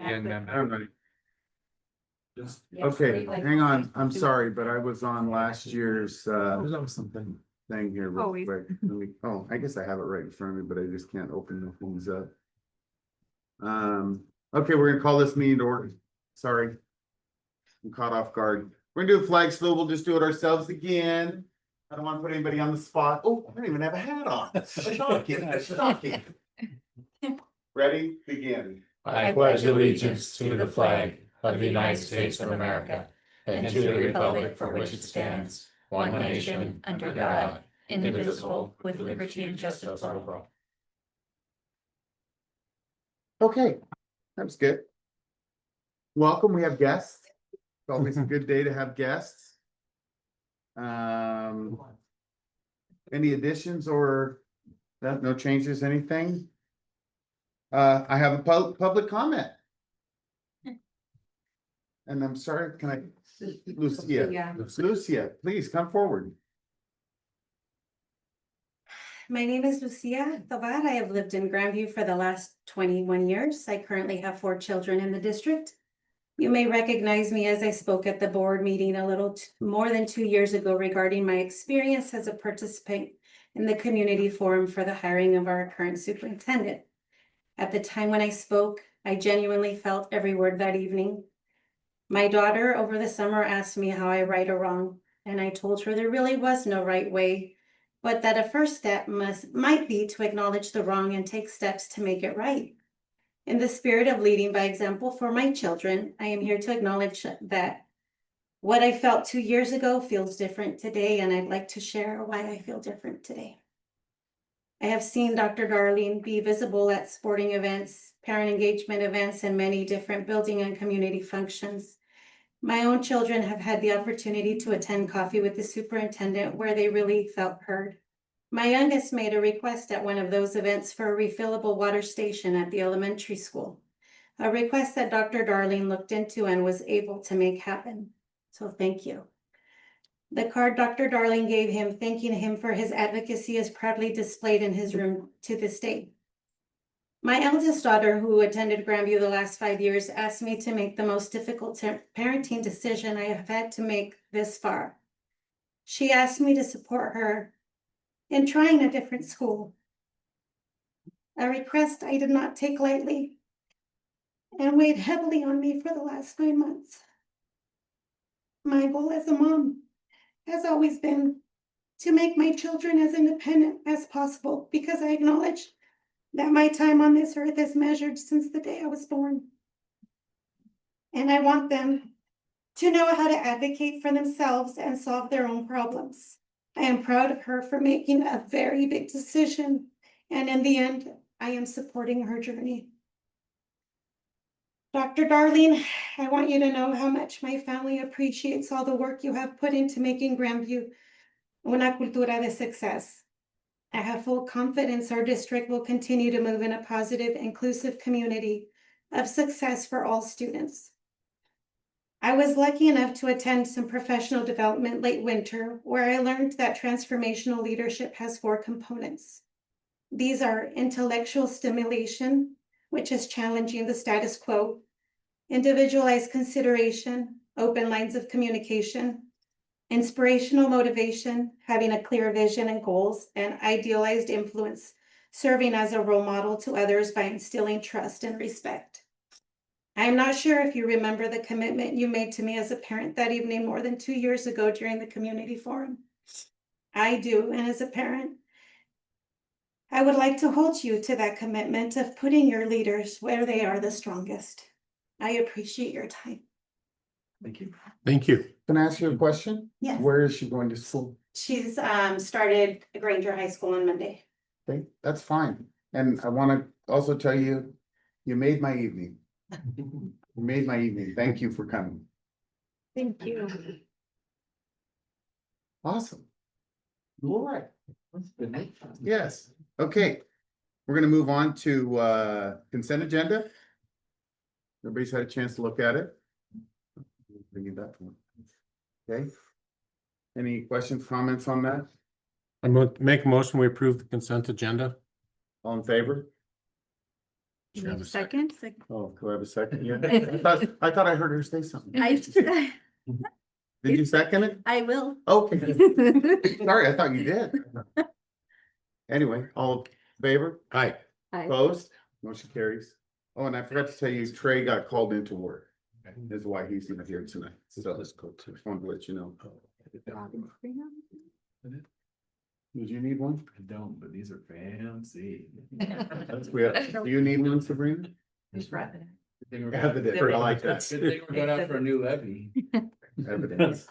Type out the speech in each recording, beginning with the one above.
Everybody. Yes, Okay, like- hang on. I'm sorry, but I was on last year's Something. thing here real Always. quick. I guess I have it right in front of me, but I just can't open the things up. Okay, we're gonna call this meeting to order. Sorry. I'm caught off guard. We're gonna do a flag salute. We'll just do it ourselves again. I don't want to put anybody on the spot. Oh, I don't even have a hat on. Shocking, shocking. Ready? Begin. I pledge allegiance to the flag of the United States of America and to the republic for which it stands, one nation, under God, indivisible, with liberty and justice for all. Okay, that's good. Welcome, we have guests. It's always a good day to have guests. Any additions or no changes, anything? I have a public comment. And I'm sorry, can I, Lucia, Lucia, please come forward. My name is Lucia Tovar. I have lived in Grandview for the last 21 years. I currently have 4 children in the district. You may recognize me as I spoke at the board meeting a little more than 2 years ago regarding my experience as a participant in the community forum for the hiring of our current superintendent. At the time when I spoke, I genuinely felt every word that evening. My daughter over the summer asked me how I right or wrong, and I told her there really was no right way, but that a first step might be to acknowledge the wrong and take steps to make it right. In the spirit of leading by example for my children, I am here to acknowledge that what I felt 2 years ago feels different today, and I'd like to share why I feel different today. I have seen Dr. Darlene be visible at sporting events, parent engagement events, and many different building and community functions. My own children have had the opportunity to attend coffee with the superintendent where they really felt heard. My youngest made a request at one of those events for a refillable water station at the elementary school, a request that Dr. Darlene looked into and was able to make happen. So thank you. The card Dr. Darling gave him, thanking him for his advocacy, is proudly displayed in his room to this day. My eldest daughter, who attended Grandview the last 5 years, asked me to make the most difficult parenting decision I have had to make this far. She asked me to support her in trying a different school, a request I did not take lightly and weighed heavily on me for the last 9 months. My goal as a mom has always been to make my children as independent as possible because I acknowledge that my time on this earth is measured since the day I was born. And I want them to know how to advocate for themselves and solve their own problems. I am proud of her for making a very big decision, and in the end, I am supporting her journey. Dr. Darlene, I want you to know how much my family appreciates all the work you have put into making Grandview una cultura de success. I have full confidence our district will continue to move in a positive, inclusive community of success for all students. I was lucky enough to attend some professional development late winter, where I learned that transformational leadership has 4 components. These are intellectual stimulation, which is challenging the status quo, individualized consideration, open lines of communication, inspirational motivation, having a clear vision and goals, and idealized influence, serving as a role model to others by instilling trust and respect. I am not sure if you remember the commitment you made to me as a parent that evening more than 2 years ago during the community forum. I do, and as a parent, I would like to hold you to that commitment of putting your leaders where they are the strongest. I appreciate your time. Thank you. Thank you. Can I ask you a question? Yes. Where is she going to school? She's started Granger High School on Monday. Okay, that's fine. And I want to also tell you, you made my evening. You made my evening. Thank you for coming. Thank you. Awesome. All right. Yes, okay. We're gonna move on to consent agenda. Everybody's had a chance to look at it. Bring you that one. Okay. Any questions, comments on that? I'm going to make a motion, we approve the consent agenda. All in favor? Should I have a Second? Oh, do I have a second? Yeah. I thought I heard her say something. I, Did you second it? I will. Okay. Sorry, I thought you did. Anyway, all in favor? Aye. Aye. Opposed? Motion carries. Oh, and I forgot to tell you, Trey got called into work. That's why he's not here tonight. So let's go to, just wanted to let you know. Did you need one? I don't, but these are fancy. Do you need one, Sabrina? Just wrap it Good thing we're Evidence. going- I like that. Good thing we're going out for a new levy. Evidence.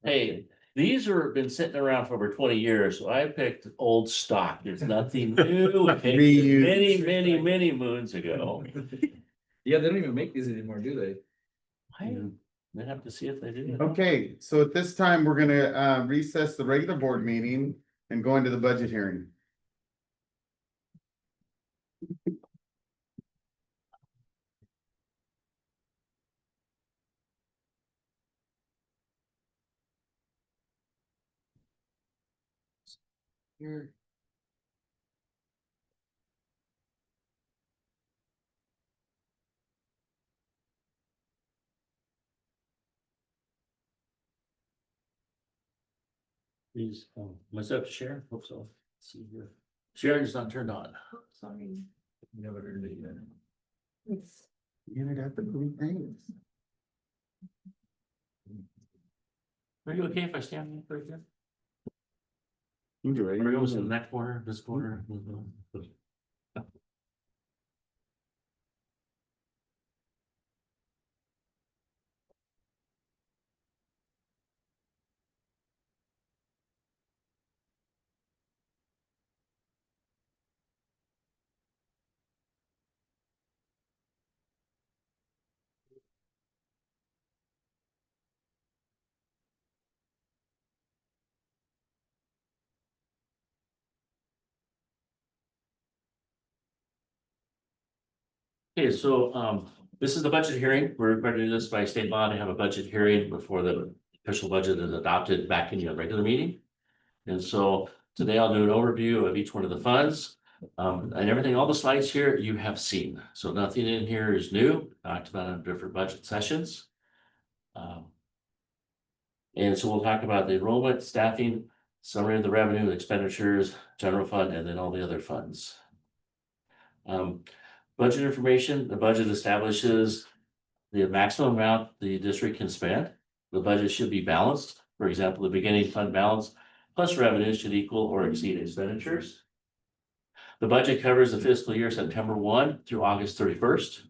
Hey, these are been sitting around for over 20 years, so I picked old stock. There's nothing new. I picked it Reused. many moons ago. Yeah, they don't even make these anymore, do they? They have to see if they do. Okay, so at this time, we're gonna recess the regular board meeting and go into the budget hearing. Here. Please, myself to share, hope so. Let's see here. Sharing is not turned on. Sorry. Never heard of it yet. You know, got the blue things. Are you okay if I stand right there? You can do it. Or goes in that corner, this corner? Okay, so this is the budget hearing. We're required to do this by state law to have a budget hearing before the official budget is adopted back in your regular meeting. And so today I'll do an overview of each one of the funds. And everything, all the slides here you have seen. So nothing in here is new, talked about in different budget sessions. And so we'll talk about the enrollment, staffing, summary of the revenue, expenditures, general fund, and then all the other funds. Budget information, the budget establishes the maximum amount the district can spend. The budget should be balanced. For example, the beginning fund balance plus revenues should equal or exceed expenditures. The budget covers the fiscal year September 1 through August 31st.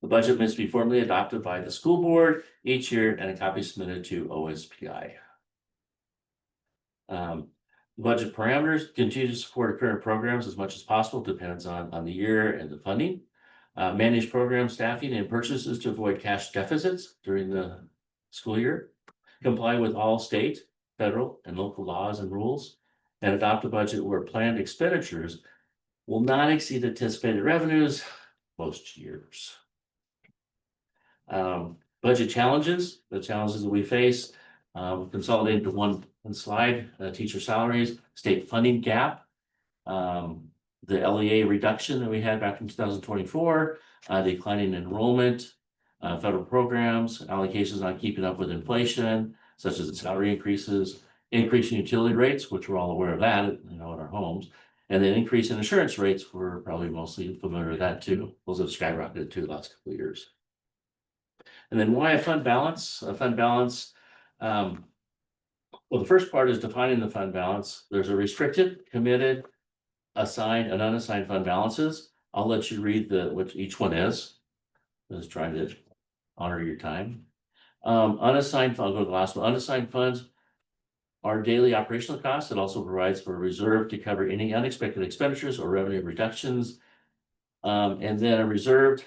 The budget must be formally adopted by the school board each year and a copy submitted to OSPI. Budget parameters continue to support current programs as much as possible, depends on the year and the funding. Manage program staffing and purchases to avoid cash deficits during the school year. Comply with all state, federal, and local laws and rules. And adopt a budget where planned expenditures will not exceed anticipated revenues most years. Budget challenges, the challenges that we face, consolidated to one slide, teacher salaries, state funding gap, the LEA reduction that we had back in 2024, declining enrollment, federal programs, allocations not keeping up with inflation, such as the salary increases, increasing utility rates, which we're all aware of that, in our homes, and then increase in insurance rates, we're probably mostly familiar with that too. Those have skyrocketed too the last couple of years. And then why a fund balance? A fund balance, well, the first part is defining the fund balance. There's a restricted, committed, assigned, and unassigned fund balances. I'll let you read what each one is. Just trying to honor your time. Unassigned, I'll go to the last one. Unassigned funds are daily operational costs. It also provides for a reserve to cover any unexpected expenditures or revenue reductions. And then unreserved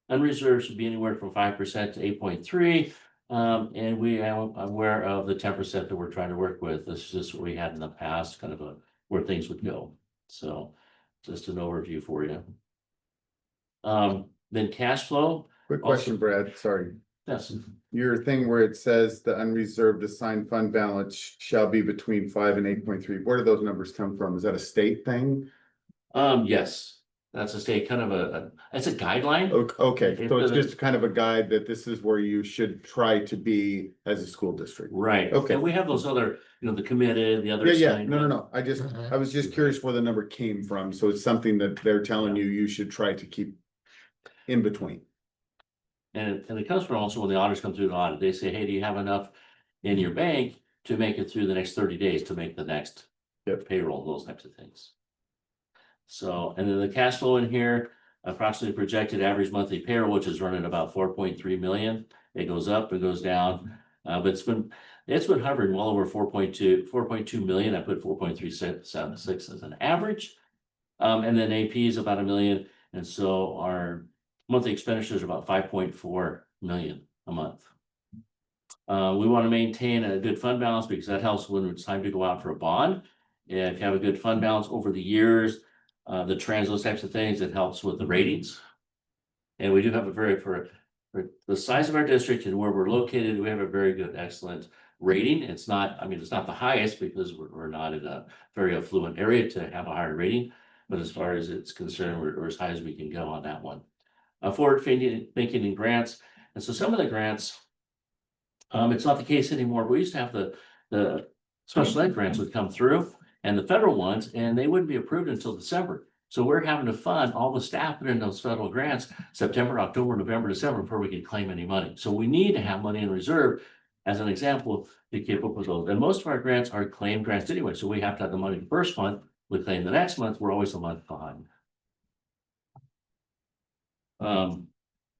should be anywhere from 5% to 8.3%. And we are aware of the 10% that we're trying to work with. This is just what we had in the past, kind of where things would go. So just an overview for you. Then cash flow. Quick question, Brad, sorry. Yes. Your thing where it says the unreserved assigned fund balance shall be between 5 and 8.3. Where do those numbers come from? Is that a state thing? Yes. That's a state kind of it's a guideline. Okay, so it's It's a- just kind of a guide that this is where you should try to be as a school district. Right. Okay. And we have those other, the committed, the other. Yeah, assigned. no, I Mhm. was just curious where the number came from, so it's something that they're telling you should try to keep in between. And it comes from also when the auditors come through the audit, they say, hey, do you have enough in your bank to make it through the next 30 days to make the next payroll, those types of things. So, and then the cash flow in here, approximately projected average monthly payroll, which is running about 4.3 million. It goes up, it goes down, but it's been hovering well over 4.2 million. I put 4.376 as an average. And then AP is about $1 million. And so our monthly expenditures are about 5.4 million a month. We want to maintain a good fund balance because that helps when it's time to go out for a bond. If you have a good fund balance over the years, the trends, those types of things, it helps with the ratings. And we do have for the size of our district and where we're located, we have a very good, excellent rating. It's not the highest because we're not in a very affluent area to have a higher rating. But as far as it's concerned, we're as high as we can go on that one. Forward thinking in grants. And so some of the grants, it's not the case anymore. We used to have the special ed grants would come through and the federal ones, and they wouldn't be approved until December. So we're having to fund all the staff in those federal grants, September, October, November, December, before we can claim any money. So we need to have money in reserve, as an example, to keep up with those. And most of our grants are claimed grants anyway. So we have to have the money the first month, we claim the next month, we're always a month behind.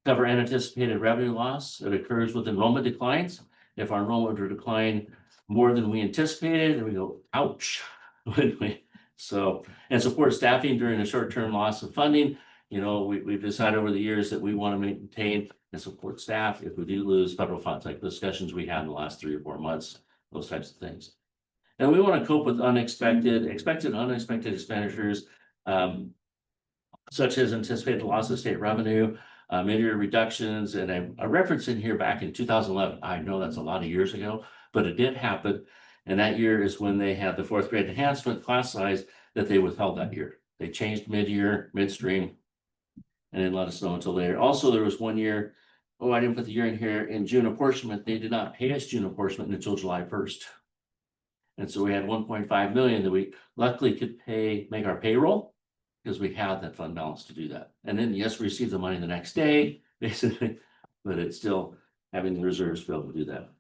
Cover unanticipated revenue loss that occurs with enrollment declines. If our enrollment would decline more than we anticipated, then we go, ouch. So, and support staffing during a short-term loss of funding. We've decided over the years that we want to maintain and support staff if we do lose federal funds, like the discussions we had in the last 3 or 4 months, those types of things. And we want to cope with expected unexpected expenditures, such as anticipated loss of state revenue, mid-year reductions, and a reference in here back in 2011. I know that's a lot of years ago, but it did happen. And that year is when they had the 4th grade enhancement class size that they withheld that year. They changed mid-year, midstream, and didn't let us know until later. Also, there was 1 year, I didn't put the year in here, in June apportionment, they did not pay us June apportionment until July 1st. And so we had 1.5 million that we luckily could make our payroll, because we had that fund balance to do that. And then, yes, we received the money the next day, basically, but it's still having the reserves to be able to do that.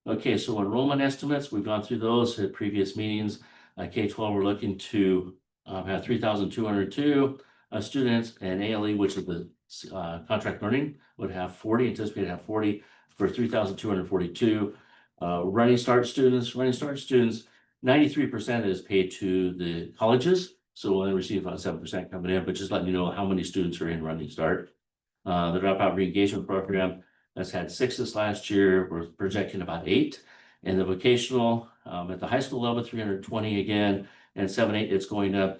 Okay, so enrollment estimates, we've gone through those at previous meetings. K-12, we're looking to have 3,202 students, and ALE, which is the contract learning, would have 40, anticipated to have 40 for 3,242. Running start students, 93% is paid to the colleges. So we'll only receive about 7% coming in, but just letting you know how many students are in Running Start. The dropout re-engagement program has had 6 this last year. We're projecting about 8. And the vocational at the high school level, 320 again, and 7-8, it's going up.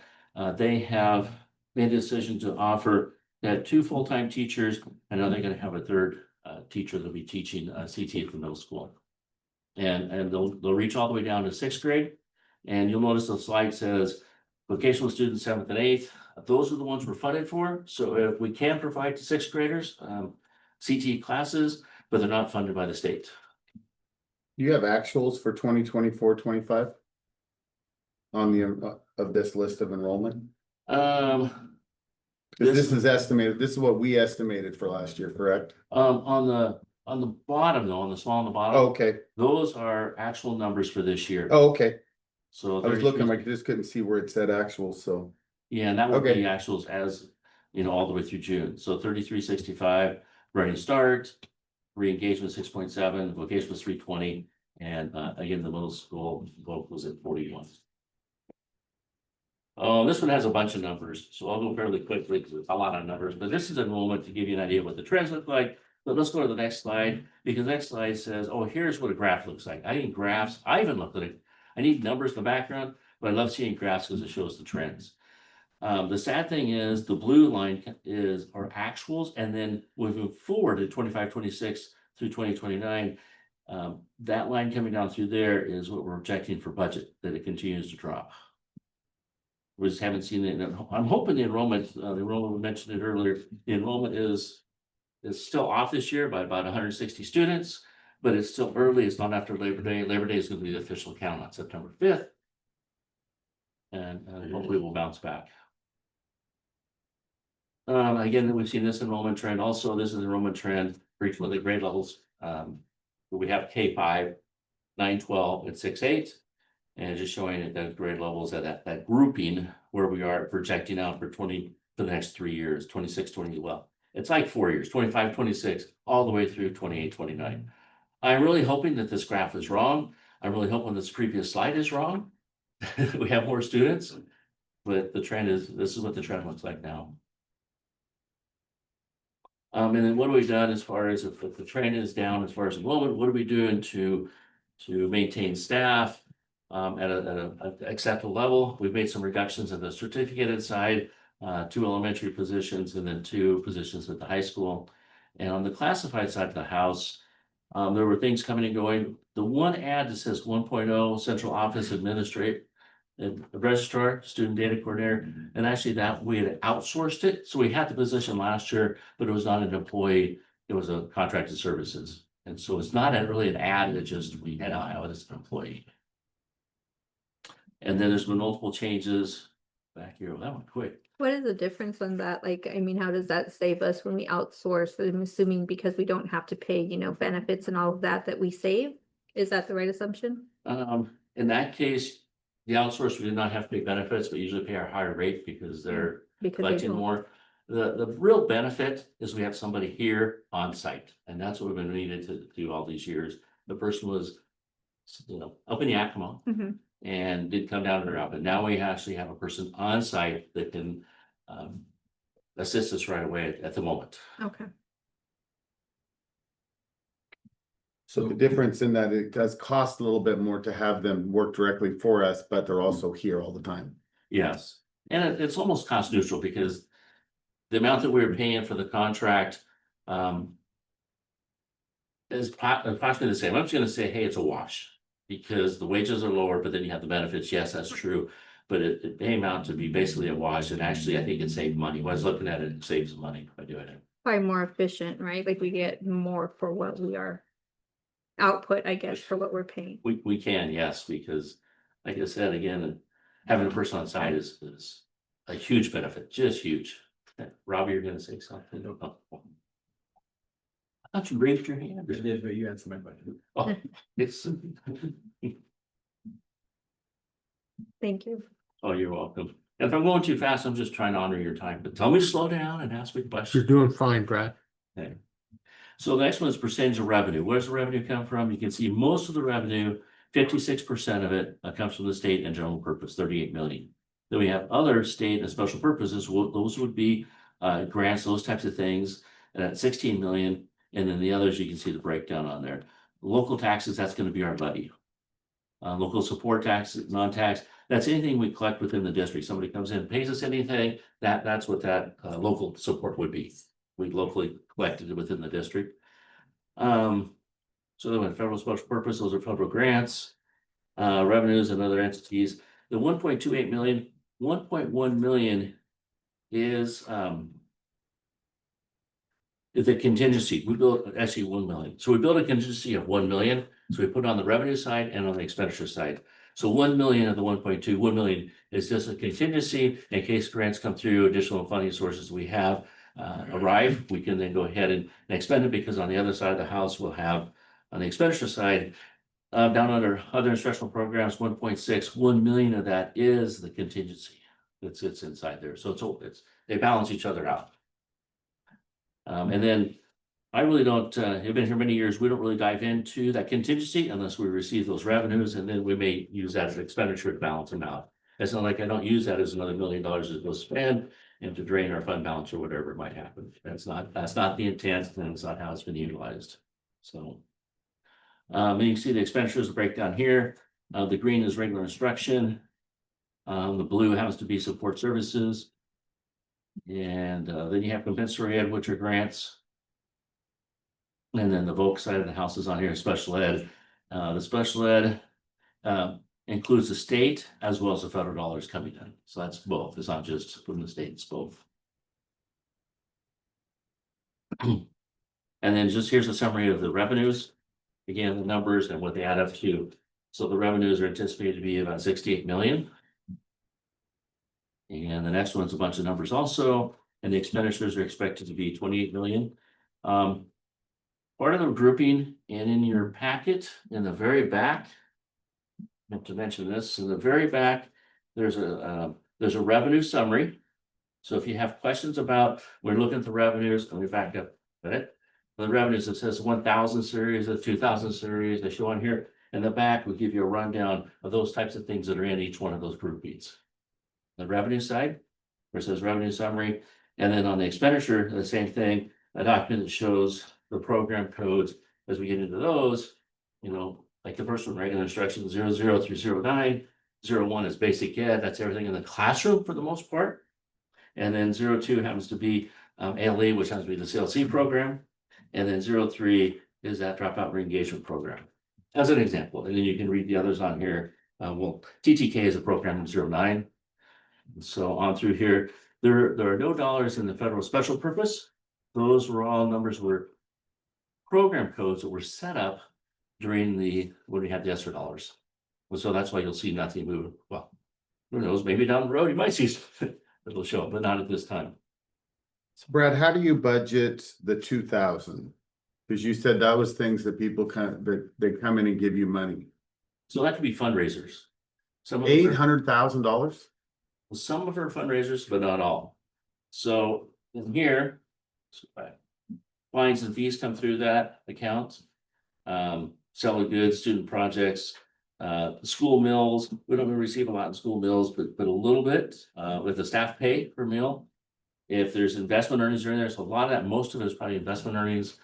They have made a decision to offer that 2 full-time teachers, and now they're going to have a 3rd teacher that'll be teaching CT at the middle school. And they'll reach all the way down to 6th grade. And you'll notice the slide says vocational students 7th and 8th. Those are the ones we're funded for. So if we can provide to 6th graders CT classes, but they're not funded by the state. Do you have actuals for 2024-25 on the of this list of enrollment? This is estimated. This is what we estimated for last year, correct? On the bottom though, on the small on the bottom. Okay. Those are actual numbers for this year. Oh, okay. So I was looking, I just couldn't see where it said actual, so. Yeah, and that would be Okay. actuals as, all the way through June. So 3365, Running Start, re-engagement 6.7, vocation was 320, and again, the middle school vote was at 41. Oh, this one has a bunch of numbers, so I'll go fairly quickly because it's a lot of numbers, but this is enrollment to give you an idea of what the trends look like. But let's go to the next slide, because the next slide says, oh, here's what a graph looks like. I need graphs. I even looked at it. I need numbers in the background, but I love seeing graphs because it shows the trends. The sad thing is the blue line is our actuals, and then moving forward to 25, 26 through 2029, that line coming down through there is what we're projecting for budget, that it continues to drop. We just haven't seen it. I'm hoping the enrollment, we mentioned it earlier, the enrollment is still off this year by about 160 students, but it's still early. It's not after Labor Day. Labor Day is going to be the official count on September 5th. And hopefully we'll bounce back. Again, we've seen this enrollment trend. Also, this is an enrollment trend for each one of the grade levels. We have K5, 9, 12, and 6, 8. And just showing at the grade levels at that grouping where we are projecting out for the next 3 years, 26, 20, well, it's like 4 years, 25, 26, all the way through 28, 29. I'm really hoping that this graph is wrong. I'm really hoping this previous slide is wrong. We have more students, but the trend is, this is what the trend looks like now. And then what have we done as far as if the trend is down as far as enrollment, what are we doing to maintain staff at an acceptable level? We've made some reductions in the certificated side, 2 elementary positions and then 2 positions at the high school. And on the classified side of the house, there were things coming and going. The one ad that says 1.0 central office administrator and registrar, student data coordinator, and actually that we had outsourced it. So we had the position last year, but it was not an employee, it was a contracted services. And so it's not really an ad, it just we had out as an employee. And then there's been multiple changes back here. Well, that went quick. What is the difference on that? Like, I mean, how does that save us when we outsource? I'm assuming because we don't have to pay, benefits and all of that we save. Is that the right assumption? In that case, the outsource, we did not have to pay benefits, but usually pay our higher rate because they're collecting more. The real benefit is we have somebody here on site, and that's what we've been needed to do all these years. The person was, up in Yakima and did come down to the route, but now we actually have a person on site that can assist us right away at the moment. Okay. So the difference in that it does cost a little bit more to have them work directly for us, but they're also here all the time. Yes, and it's almost cost neutral because the amount that we were paying for the contract is approximately the same. I'm just going to say, hey, it's a wash because the wages are lower, but then you have the benefits. Yes, that's true, but it came out to be basically a wash. And actually, I think it saved money. When I was looking at it, it saves money by doing it. Probably more efficient, right? Like we get more for what we are output, I guess, for what we're paying. We can, yes, because like I said, again, having a person on site is a huge benefit, just huge. Robbie, you're gonna say something? I thought you raised your hand. I did, but you answered my question. Oh, it's, Thank you. oh, you're welcome. If I'm going too fast, I'm just trying to honor your time, but tell me to slow down and ask me questions. You're doing fine, Brad. Okay. So the next one is percentage of revenue. Where's the revenue come from? You can see most of the revenue, 56% of it comes from the state and general purpose, 38 million. Then we have other state and special purposes. Those would be grants, those types of things, and at 16 million. And then the others, you can see the breakdown on there. Local taxes, that's going to be our buddy. Local support taxes, non-tax, that's anything we collect within the district. Somebody comes in, pays us anything, that's what that local support would be. We locally collected it within the district. So then when federal special purpose, those are federal grants, revenues and other entities. The 1.28 million, 1.1 million is the contingency. We built actually 1 million. So we built a contingency of 1 million. So we put it on the revenue side and on the expenditure side. So 1 million of the 1.2, 1 million is just a contingency in case grants come through, additional funding sources we have arrive, we can then go ahead and expend it, because on the other side of the house, we'll have on the expenditure side, down under other instructional programs, 1.6, 1 million of that is the contingency that sits inside there. So they balance each other out. And then I really don't, I've been here many years, we don't really dive into that contingency unless we receive those revenues, and then we may use that as an expenditure to balance them out. It's not like I don't use that as another $1 million to go spend and to drain our fund balance or whatever might happen. That's not the intent, and it's not how it's been utilized. So and you can see the expenditures break down here. The green is regular instruction. The blue happens to be support services. And then you have compensatory ed, which are grants. And then the voc side of the house is on here, special ed. The special ed, includes the state as well as the federal dollars coming in. So that's both. It's not just from the state, it's both. And then just here's a summary of the revenues. Again, the numbers and what they add up to. So the revenues are anticipated to be about 68 million. And the next one's a bunch of numbers also, and the expenditures are expected to be 28 million. Part of the grouping and in your packet in the very back, I meant to mention this, in the very back, there's a revenue summary. So if you have questions about, we're looking at the revenues, and we back up a bit. The revenues, it says 1000 series, the 2000 series, they show on here. In the back, we give you a rundown of those types of things that are in each one of those groupings. The revenue side, where it says revenue summary, and then on the expenditure, the same thing, a document that shows the program codes. As we get into those, you know, like the first one, regular instruction 00 through 09. 01 is basic ed, that's everything in the classroom for the most part. And then 02 happens to be ALE, which happens to be the CLC program. And then 03 is that dropout re-engagement program, as an example. And then you can read the others on here. Well, TTK is a program in 09. So on through here, there are no dollars in the federal special purpose. Those were all numbers were program codes that were set up during when we had the ESSER dollars. So that's why you'll see nothing move. Well, who knows, maybe down the road you might see it'll show up, but not at this time. So Brad, how do you budget the 2,000? Because you said that was things that people that they come in and give you money. So that could be fundraisers. Some of them are- $800,000? Some of our fundraisers, but not all. So in here, fines and fees come through that account. Selling goods, student projects, school meals. We don't receive a lot in school meals, but a little bit with the staff pay per meal. If there's investment earnings are in there, so a lot of that, most of it is probably investment earnings,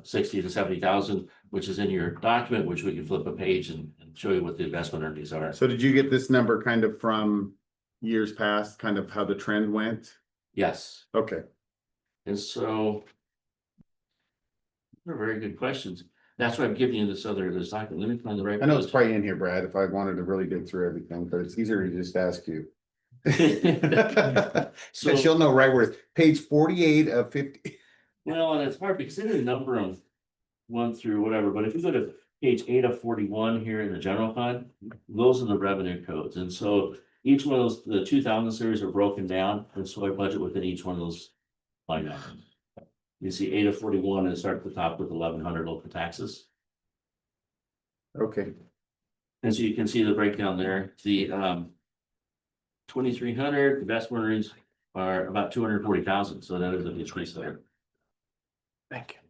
60 to 70,000, which is in your document, which we can flip a page and show you what the investment earnings are. So did you get this number kind of from years past, kind of how the trend went? Yes. Okay. And so they're very good questions. That's why I'm giving you this document. Let me find the right. I know it's probably in here, Brad, if I wanted to really dig through everything, but it's easier to just ask you. So you'll know right where it's page 48 of 50. Well, and it's hard because they didn't number them 1 through whatever, but if you go to page 8 of 41 here in the general fund, those are the revenue codes. And so each one of those, the 2000 series are broken down, and so I budget within each one of those line items. You see 8 of 41 and start at the top with 1100 local taxes. Okay. And so you can see the breakdown there. The 2300 investment earnings are about 240,000. So that is a decrease there. Thank you.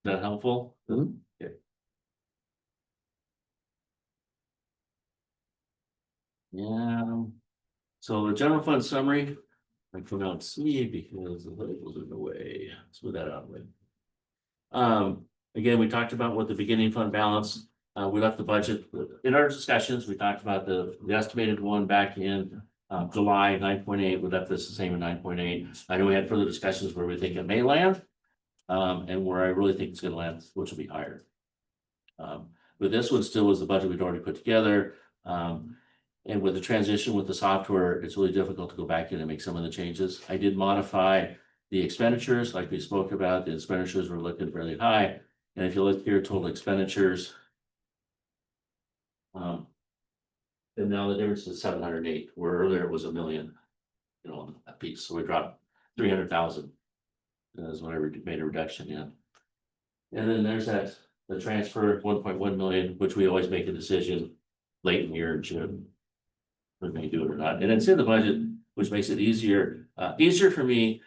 Is that helpful? Mhm. Okay. Yeah. So the general fund summary, I cannot see because the labels are in the way. Let's move that out of the way. Again, we talked about what the beginning fund balance, we left the budget in our discussions. We talked about the estimated one back in July 9.8. We left this the same at 9.8. I know we had further discussions where we think it may land, and where I really think it's going to land, which will be higher. But this one still was the budget we'd already put together. And with the transition with the software, it's really difficult to go back in and make some of the changes. I did modify the expenditures, like we spoke about. The expenditures were looking fairly high. And if you look here, total expenditures. And now the difference is 708, where earlier it was $1 million, you know, on that piece. So we dropped 300,000. That's when I made a reduction in. And then there's the transfer 1.1 million, which we always make a decision late in the year in June. We may do it or not, and it's in the budget, which makes it easier for me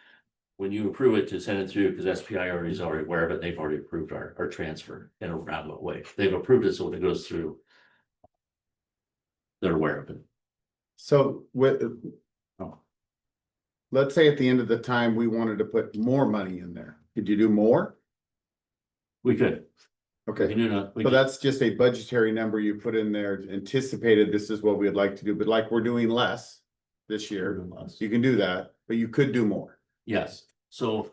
when you approve it to send it through, because SPI is already aware of it. They've already approved our transfer in a roundabout way. They've approved it, so when it goes through, they're aware of it. So let's say at the end of the time, we wanted to put more money in there. Could you do more? We could. Okay. We do not. So that's just a budgetary number you put in there, anticipated this is what we'd like to do, but like we're doing less this year, you can do that, but you could do more. Yes, so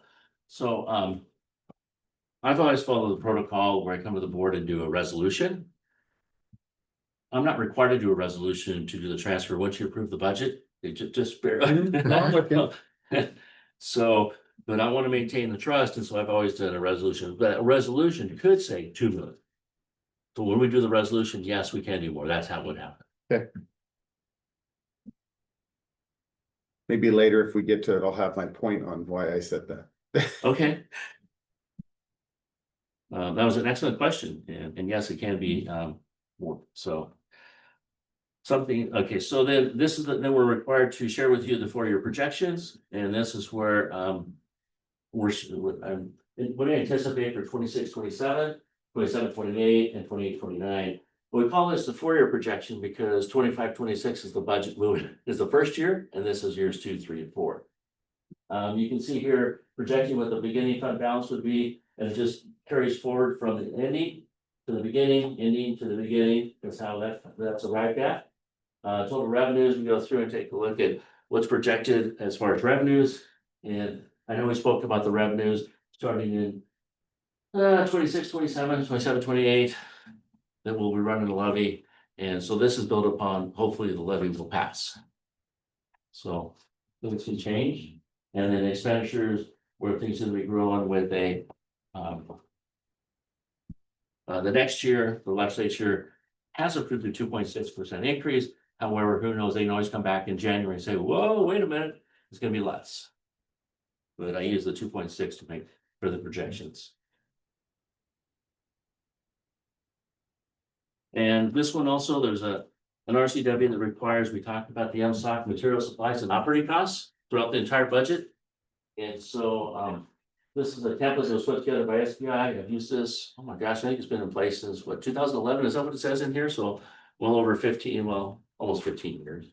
I've always followed the protocol where I come to the board and do a resolution. I'm not required to do a resolution to do the transfer. Once you approve the budget, it just bear. So, but I want to maintain the trust, and so I've always done a resolution, but a resolution could say 2 million. So when we do the resolution, yes, we can do more. That's how it would happen. Maybe later, if we get to it, I'll have my point on why I said that. Okay. That was an excellent question, and yes, it can be more, so. Something, okay, so then this is then we're required to share with you the 4-year projections, and this is where what do you anticipate for 26, 27, 27, 28, and 28, 29. We call this the 4-year projection because 25, 26 is the budget moving, is the first year, and this is years 2, 3, and 4. You can see here projecting what the beginning fund balance would be, and it just carries forward from the ending to the beginning, ending to the beginning. That's how that's arrived at. Total revenues, we go through and take a look at what's projected as far as revenues. And I know we spoke about the revenues starting in 26, 27, 27, 28. Then we'll be running the levy. And so this is built upon, hopefully the levy will pass. So things can change. And then expenditures where things will be growing with a the next year, the legislature has approved a 2.6% increase. However, who knows, they can always come back in January and say, whoa, wait a minute, it's gonna be less. But I use the 2.6 to make for the projections. And this one also, there's an RCW that requires, we talked about the MSOC material supplies and operating costs throughout the entire budget. And so this is a template that was put together by SPI. I've used this, oh my gosh, I think it's been in place since what, 2011, is that what it says in here? So well over 15, well, almost 15 years.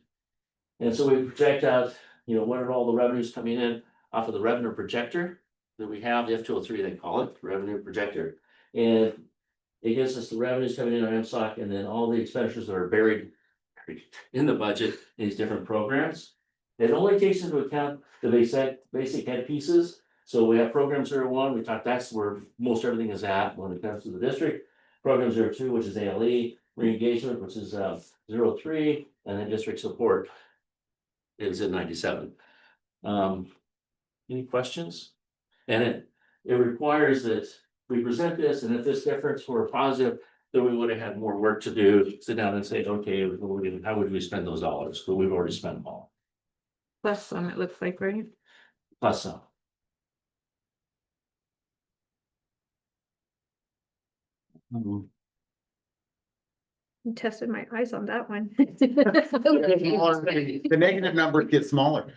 And so we project out, what are all the revenues coming in off of the revenue projector that we have, the F203, they call it, revenue projector. And it gives us the revenues coming in on MSOC and then all the expenditures that are buried in the budget in these different programs. It only takes into account the basic head pieces. So we have program 01, we talked, that's where most everything is at when it comes to the district. Program 02, which is ALE, re-engagement, which is 03, and then district support is in 97. Any questions? And it requires that we present this, and if this difference were positive, then we would have had more work to do, sit down and say, okay, how would we spend those dollars? But we've already spent them all. Plus some, it looks like, right? Plus some. Tested my eyes on that one. The negative numbers get smaller.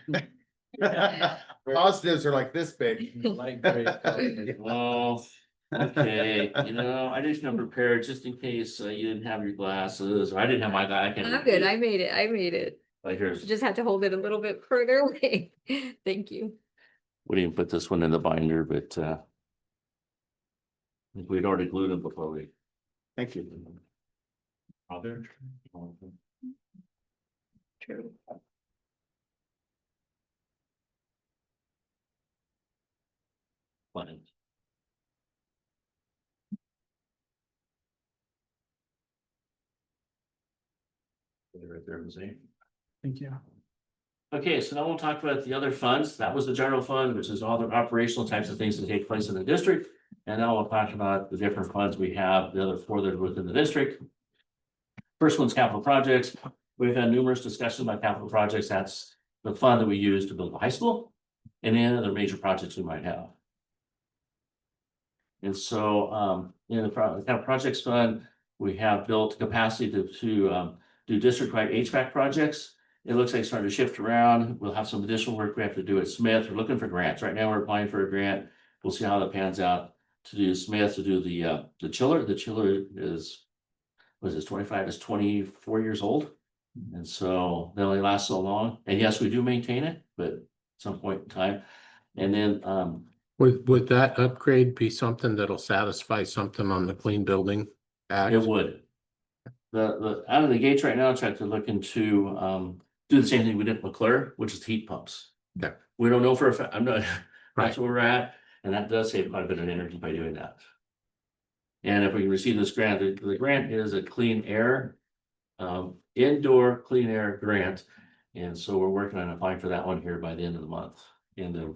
Positives are like this big. Light gray color. Well, okay, I didn't come prepared just in case you didn't have your glasses, or I didn't have my guy. I'm good, I made it. Like here's, Just had to hold it a little bit further away. Thank you. we didn't put this one in the binder, but we'd already glued it before we. Thank you. Other. True. Fine. Right there, Jose. Thank you. Okay, so now we'll talk about the other funds. That was the general fund, which is all the operational types of things that take place in the district. And now we'll talk about the different funds we have, the other 4 that are within the district. First one's capital projects. We've had numerous discussions about capital projects. That's the fund that we use to build the high school and any other major projects we might have. And so in the capital projects fund, we have built capacity to do district-wide HVAC projects. It looks like it's starting to shift around. We'll have some additional work we have to do at Smith. We're looking for grants. Right now, we're applying for a grant. We'll see how that pans out to do Smith, to do the chiller. The chiller is, was this 25, it's 24 years old. And so they only last so long. And yes, we do maintain it, but at some point in time. And then Would that upgrade be something that'll satisfy something on the Clean Building Act? it would. The out of the gates right now, I'm trying to look into do the same thing we did at McClure, which is heat pumps. Okay. We don't know for a fact. I'm not. Right. That's where we're at. And that does save quite a bit of energy by doing that. And if we can receive this grant, the grant is a clean air, indoor clean air grant. And so we're working on applying for that one here by the end of the month, in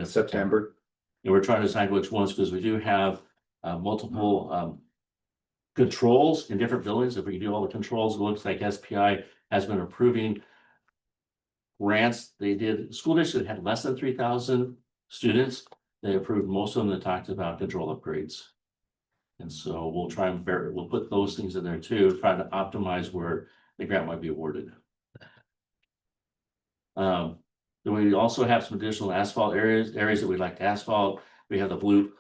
September. And we're trying to decide which ones, because we do have multiple controls in different buildings. If we can do all the controls, it looks like SPI has been approving grants. They did, school district had less than 3,000 students. They approved most of them that talked about control upgrades. And so we'll try and we'll put those things in there too, try to optimize where the grant might be awarded. Then we also have some additional asphalt areas that we'd like to asphalt. We have the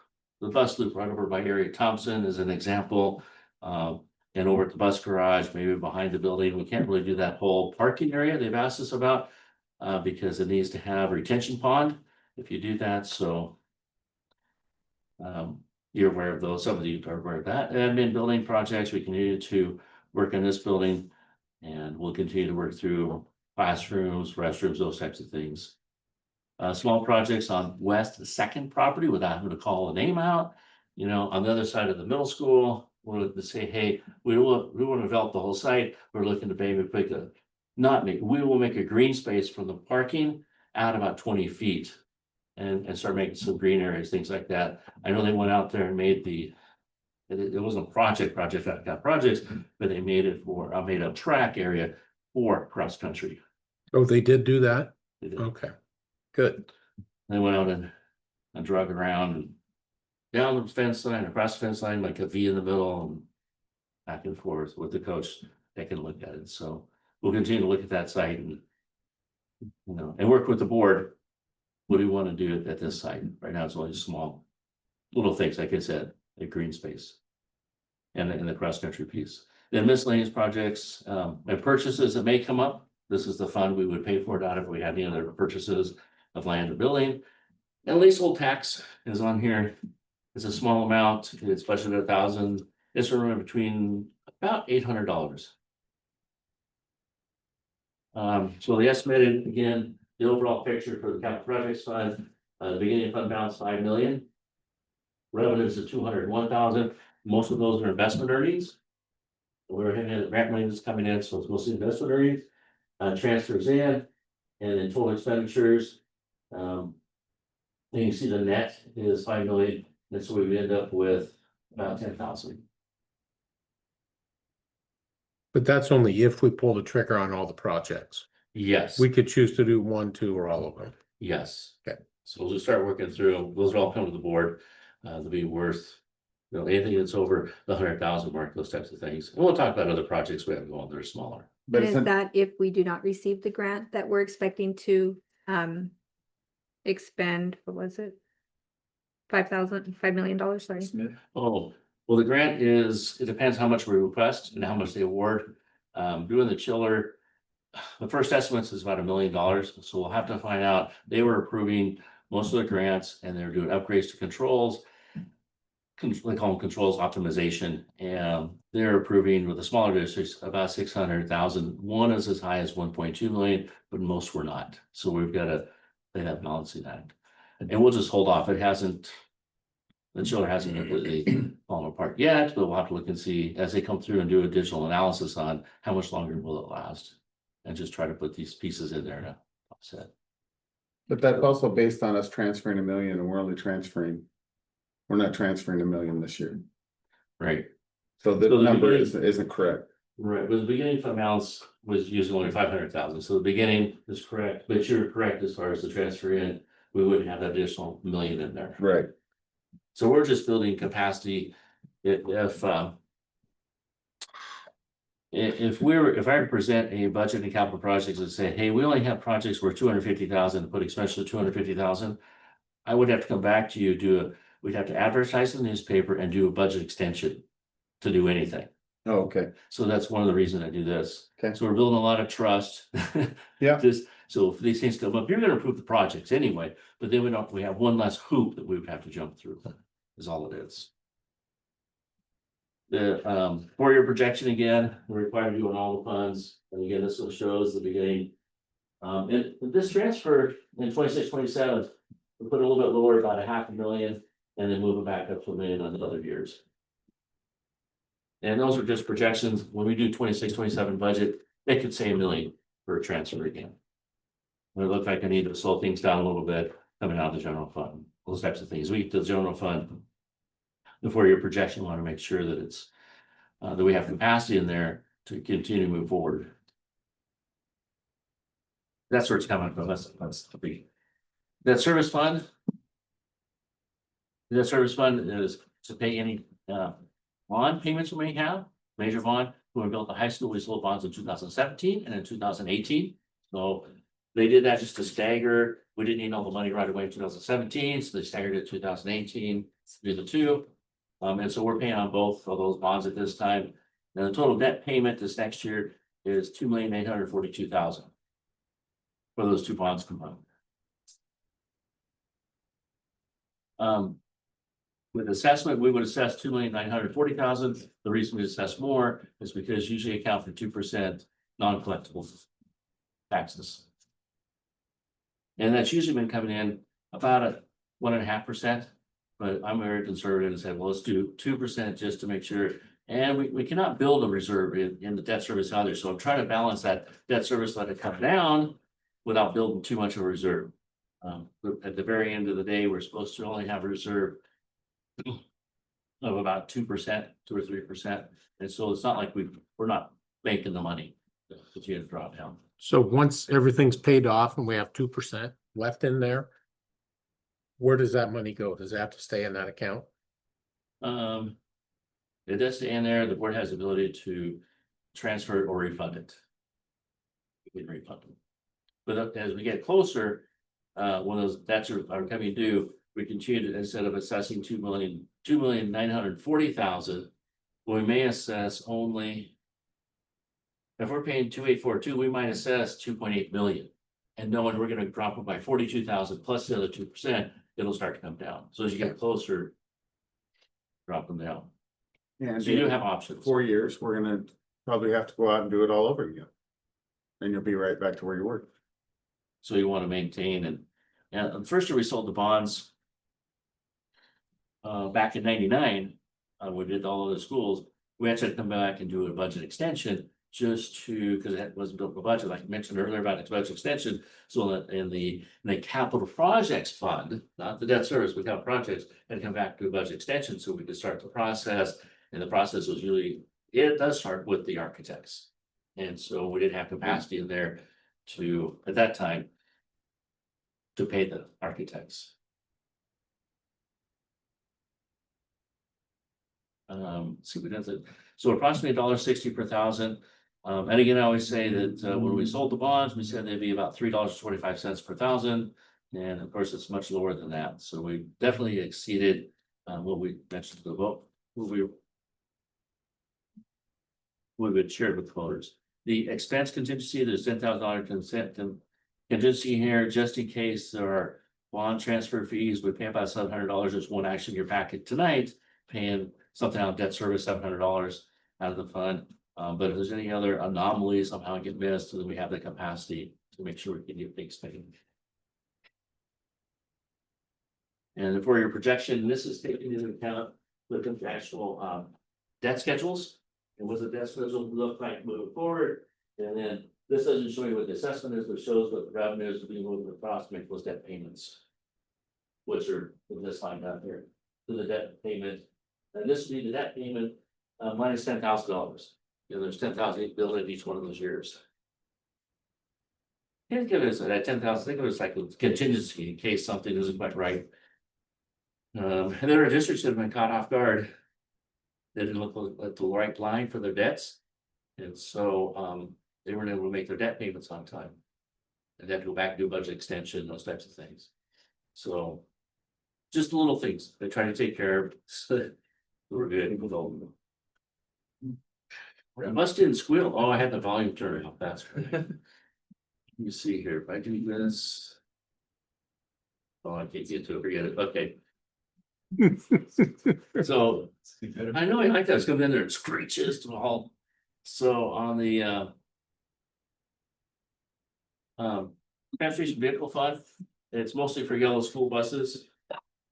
bus loop right over by area Thompson is an example. And over at the bus garage, maybe behind the building, we can't really do that whole parking area they've asked us about, because it needs to have a retention pond if you do that. So you're aware of those, some of you are aware of that. Admin building projects, we continue to work in this building, and we'll continue to work through classrooms, restrooms, those types of things. Small projects on West Second property without having to call a name out. You know, on the other side of the middle school, we're looking to say, hey, we want to develop the whole site. We're looking to maybe we will make a green space from the parking out about 20 feet and start making some green areas, things like that. I know they went out there and made it wasn't a projects, but they made it for, made a track area for cross country. Oh, they did do that? They did. Okay, good. They went out and drug around and down the fence line, across the fence line, like a V in the middle, and back and forth with the coach taking a look at it. So we'll continue to look at that site and, you know, and work with the board. What do we want to do at this site? Right now, it's only small little things, like I said, a green space and the cross country piece. Then miscellaneous projects and purchases that may come up. This is the fund we would pay for it out of if we had any other purchases of land or building. And leasehold tax is on here. It's a small amount. It's budgeted 1,000. It's around between about $800. So the estimated, again, the overall picture for the capital projects fund, the beginning fund balance 5 million. Revenues of 201,000. Most of those are investment earnings. We're hitting the grant money that's coming in, so it's mostly investment earnings, transfers in, and then total expenditures. And you see the net is 5 million, and so we end up with about 10,000. But that's only if we pull the trigger on all the projects. Yes. We could choose to do 1, 2, or all of them. Yes. Okay. So we'll just start working through, those will all come to the board, they'll be worth, you know, anything that's over the 100,000 mark, those types of things. And we'll talk about other projects we have going that are smaller. But And it's is that if we do not receive the grant that we're expecting to expend, what was it? $5 million, sorry. Smith. Oh, well, the grant is, it depends how much we request and how much they award. Doing the chiller, the first estimates is about $1 million, so we'll have to find out. They were approving most of the grants and they're doing upgrades to controls. They call them controls optimization, and they're approving with the smaller districts about 600,000. One is as high as 1.2 million, but most were not. So we've got to, they have balancing that. And we'll just hold off. It hasn't, the chiller hasn't completely fallen apart yet, but we'll have to look and see as they come through and do a digital analysis on how much longer will it last. And just try to put these pieces in there to offset. But that's also based on us transferring $1 million, and we're not transferring $1 million this year. Right. So the So the number beginning- isn't correct. Right, but the beginning fund balance was using only 500,000, so the beginning is correct, but you're correct as far as the transfer in, we wouldn't have that additional $1 million in there. Right. So we're just building capacity. If I were to present a budget and capital projects and say, hey, we only have projects worth 250,000 to put expenses of 250,000, I would have to come back to you, we'd have to advertise in the newspaper and do a budget extension to do anything. Oh, okay. So that's one of the reasons I do this. Okay. So we're building a lot of trust. Yeah. Just, so if these things come up, you're gonna approve the projects anyway, but then we have one less hoop that we would have to jump through, is all it is. The 4-year projection, again, we're required to do on all the funds, and again, this one shows the beginning. And this transfer in 26, 27, We put a little bit lower, about $500,000, and then move it back up to $1 million on the other years. And those are just projections. When we do 26, 27 budget, they could say $1 million for a transfer again. It looks like I need to slow things down a little bit coming out of the general fund, those types of things. We get to the general fund. Before your projection, we want to make sure that it's that we have capacity in there to continue to move forward. That's where it's coming from. That's the big. That service fund. That service fund is to pay any bond payments we may have. Major bond, when we built the high school, we sold bonds in 2017 and in 2018. So they did that just to stagger. We didn't need all the money right away in 2017, so they staggered it 2018 through the two. And so we're paying on both of those bonds at this time. And the total debt payment this next year is $2,842,000 for those two bonds combined. With assessment, we would assess $2,940,000. The reason we assess more is because usually account for 2% non-collectible taxes. And that's usually been coming in about a 1.5%. But I'm very conservative and said, well, let's do 2% just to make sure. And we cannot build a reserve in the debt service either. So I'm trying to balance that debt service, let it come down without building too much of a reserve. But at the very end of the day, we're supposed to only have a reserve of about 2%, 2 or 3%. And so it's not like we're not making the money to continue to drop down. So once everything's paid off and we have 2% left in there, where does that money go? Does it have to stay in that account? It does stay in there. The board has the ability to transfer it or refund it. We can refund them. But as we get closer, when those debts are coming due, we continue to, instead of assessing $2,940,000, we may assess only, if we're paying 2,842, we might assess 2.8 million. And knowing we're going to drop it by 42,000 plus the other 2%, it'll start to come down. So as you get closer, drop them down. Yeah, So you do have options. 4 years, we're gonna probably have to go out and do it all over again. And you'll be right back to where you were. So you want to maintain and the first year we sold the bonds. Back in '99, we did all of the schools. We actually had to come back and do a budget extension just to, because it wasn't built for budget, like I mentioned earlier about its budget extension. So that in the capital projects fund, not the debt service, but capital projects, and come back to a budget extension so we could start the process. And the process was really, it does start with the architects. And so we didn't have capacity in there to, at that time, to pay the architects. See, we did it. So approximately $1.60 per thousand. And again, I always say that when we sold the bonds, we said they'd be about $3.25 per thousand. And of course, it's much lower than that. So we definitely exceeded what we mentioned to the vote, what we shared with the voters. The expense contingency, there's $10,000 contingency here, just in case there are bond transfer fees. We pay about $700. There's one action in your packet tonight, paying something out of debt service, $700 out of the fund. But if there's any other anomalies somehow get missed, then we have the capacity to make sure we can get things paid. And for your projection, this is taking into account the actual debt schedules and what the debt schedule look like moving forward. And then this doesn't show you what the assessment is, but shows what the revenues will be moving across to make those debt payments, which are this line down here to the debt payment. And this would be the debt payment minus $10,000. And there's 10,000 built in each one of those years. Think of it as that 10,000. Think of it as like a contingency in case something isn't quite right. And there are districts that have been caught off guard. They didn't look at the right line for their debts, and so they weren't able to make their debt payments on time. And they had to go back and do a budget extension, those types of things. So, just the little things they try to take care of. So we're good. I must didn't squeal. Oh, I had the volume turned up. That's right. Let me see here. If I do this. Oh, I can't get to it. Forget it. Okay. So I know I like that. It's coming in there and screeches to all. So on the transportation vehicle fund, It's mostly for yellow school buses.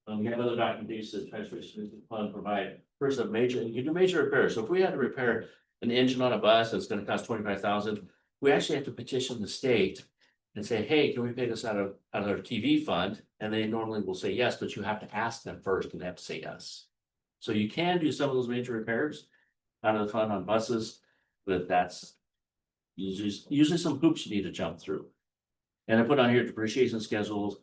We have other documentation that transfer station fund provide first a major, you do major repairs. So if we had to repair an engine on a bus, that's gonna cost 25,000. We actually have to petition the state and say, hey, can we pay this out of our TV fund? And they normally will say yes, but you have to ask them first and they have to say yes. So you can do some of those major repairs out of the fund on buses, but that's usually some hoops you need to jump through. And I put on here depreciation schedules,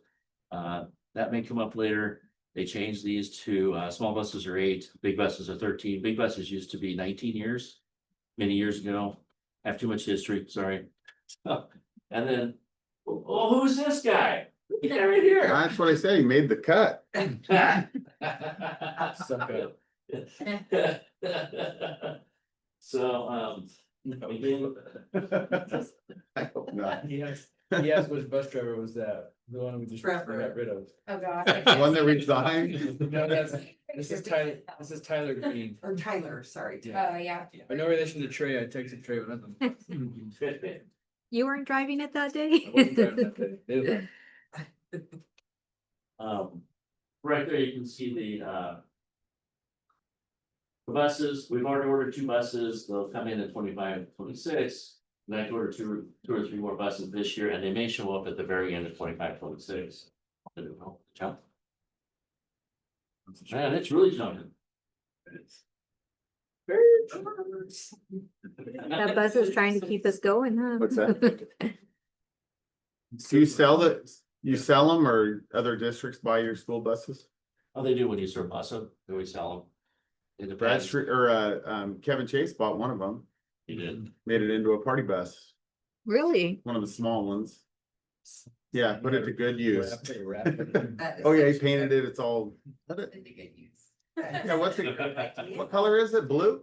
that may come up later. They changed these to, small buses are 8, big buses are 13. Big buses used to be 19 years, many years ago. I have too much history, sorry. And then, oh, who's this guy? He's right here. That's what I said, he made the cut. Suck up. So, again, I hope not. He asked which bus driver was that, the one we just got rid of. Oh, God. The one that resigned? No, this is Tyler Green. Or Tyler, sorry. Yeah. Oh, yeah. By no relation to Trey, I texted Trey with nothing. You weren't driving it that I day? wasn't driving that day. They- Right there, you can see the buses, we've already ordered 2 buses, they'll come in 25, 26. And I have to order two or three more buses this year, and they may show up at the very end of 25, 26. I don't know, jump. Man, it's really jumping. That bus is trying to keep us going, huh? What's that? Do you sell them or other districts buy your school buses? Oh, they do when you surplus them, they always sell them. In the Brad past, Street or Kevin Chase bought one of them, he did. made it into a party bus, Really? one of the small ones. Yeah, put it to good use. Wrap it. Oh, yeah, he painted it, it's all. Yeah, what's it, what color is it? Blue?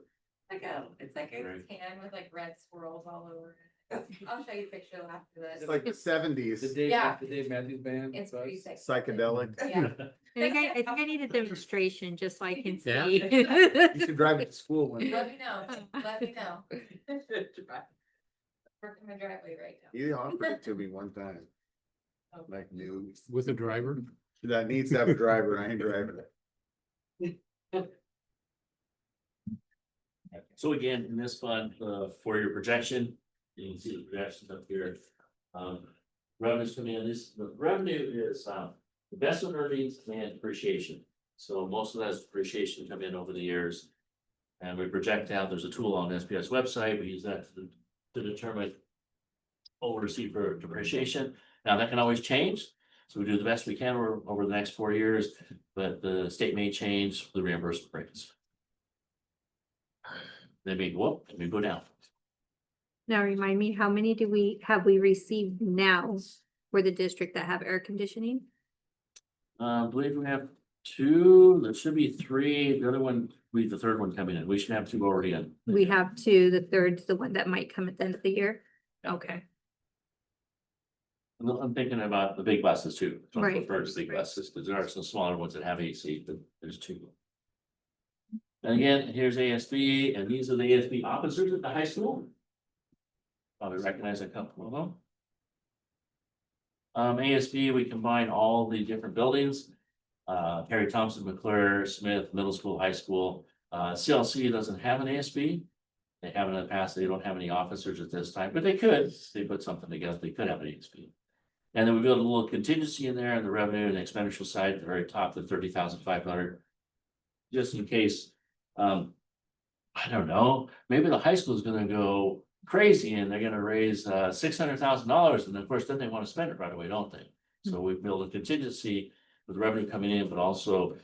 It's like a Right. tan with like red swirls all over it. I'll show you a picture after this. It's like the The seventies, Yeah. Dave Matthews Band. It's pretty sick. psychedelic. Yeah. I think I need a demonstration just so I can Yeah. see. You should drive it to school one day. Let me know, let me know. Working my driveway right now. He offered it to me one time. Like new, With a driver? that needs to have a driver, and I ain't driving it. So again, in this fund, for your projection, you can see the projections up here. Revenues come in, the revenue is, investment earnings and depreciation. So most of that's depreciation come in over the years. And we project out, there's a tool on SPS website, we use that to determine what we receive for depreciation. Now, that can always change, so we do the best we can over the next 4 years, but the state may change the reimbursement rates. They may go up, they may go down. Now remind me, how many have we received now for the district that have air conditioning? I believe we have 2, there should be 3, the other one, the third one coming in, we should have 2 already in. We have 2, the third's the one that might come at the end of the year. Okay, I'm thinking about the big buses too. Right. First big buses, because there are some smaller ones that have AC, but there's 2. And again, here's ASB, and these are the ASB officers at the high school. Probably recognize a couple of them. ASB, we combine all the different buildings. Harry Thompson, McClure, Smith, middle school, high school. CLC doesn't have an ASB. They haven't in the past, they don't have any officers at this time, but they could, they put something together, they could have an ASB. And then we built a little contingency in there on the revenue and expenditure side, at the very top, the 30,500. Just in case, I don't know, maybe the high school is gonna go crazy and they're gonna raise $600,000, and of course, then they wanna spend it right away, don't they? So we build a contingency with revenue coming in, but also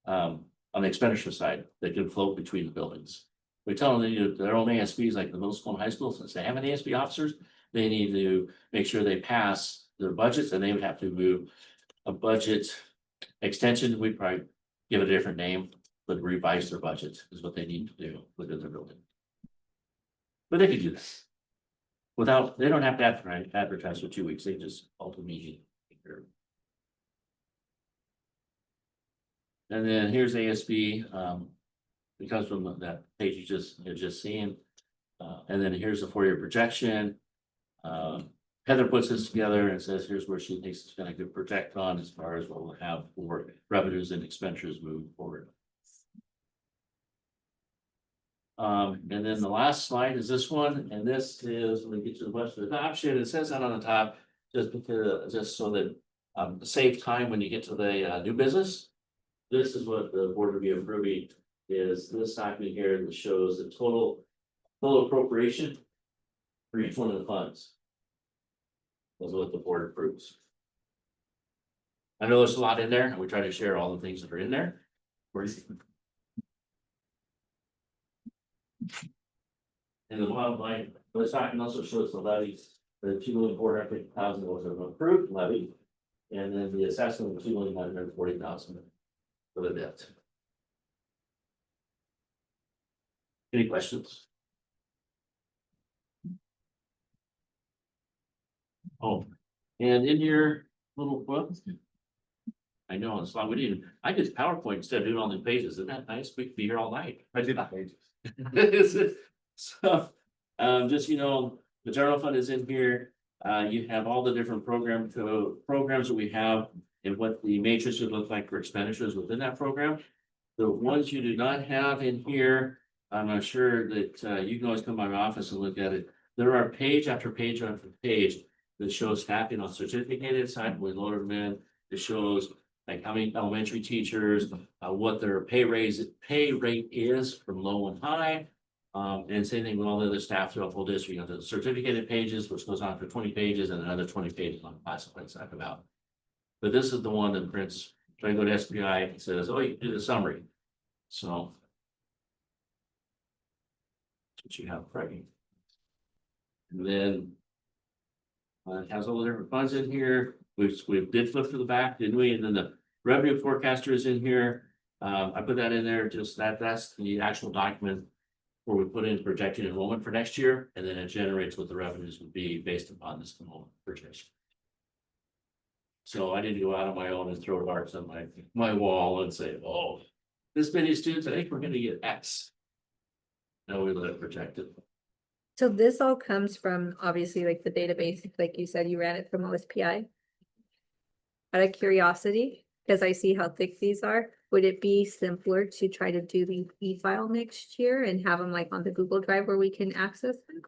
on the expenditure side, that can float between the buildings. We tell them they need their own ASBs, like the middle school and high school, since they have an ASB officers, they need to make sure they pass their budgets, and they would have to move a budget extension. We'd probably give it a different name, but revise their budget is what they need to do within their building. But they could do this without, they don't have to advertise for 2 weeks, they just hold a meeting. And then here's ASB, it comes from that page you're just seeing. And then here's the 4-year projection. Heather puts this together and says, here's where she thinks it's gonna go project on as far as what we'll have for revenues and expenditures moving forward. And then the last slide is this one, and this is when we get to the budget adoption, it says that on the top, just because, just so that save time when you get to the new business. This is what the board will be approving, is this document here that shows the total appropriation for each one of the funds. That's what the board approves. I know there's a lot in there, and we try to share all the things that are in there. for you. And the bottom line, this document also shows the levies, the 2,450,000 was an approved levy. And then the assessment of 2,940,000 for the debt. Any questions? Oh, and in your little book. I know, it's like we didn't, I did PowerPoint instead of doing all the pages. Isn't that nice? We could be here all night. I did pages. So, just, the general fund is in here. You have all the different programs that we have and what the matrix would look like for expenditures within that program. The ones you do not have in here, I'm not sure that, you can always come by my office and look at it. There are page after page after page that shows staffing on certificated side, we loaded them in. It shows like how many elementary teachers, what their pay rate is from low and high. And same thing with all the other staff throughout the whole district. You have the certificated pages, which goes on for 20 pages and another 20 pages on classified stuff about. But this is the one that prints, try to go to SPI and says, oh, you can do the summary. So. That's what you have, right? And then. It has all the different funds in here. We did flip to the back, didn't we? And then the revenue forecaster is in here. I put that in there, just that's the actual document where we put in projected enrollment for next year, and then it generates what the revenues would be based upon this enrollment projection. So I didn't go out on my own and throw darts on my wall and say, oh, this many students, I think we're gonna get X. No, we let it project it. So this all comes from obviously like the database, like you said, you ran it from OSPI. Out of curiosity, because I see how thick these are, would it be simpler to try to do the e-file next year and have them like on the Google Drive where we can access them?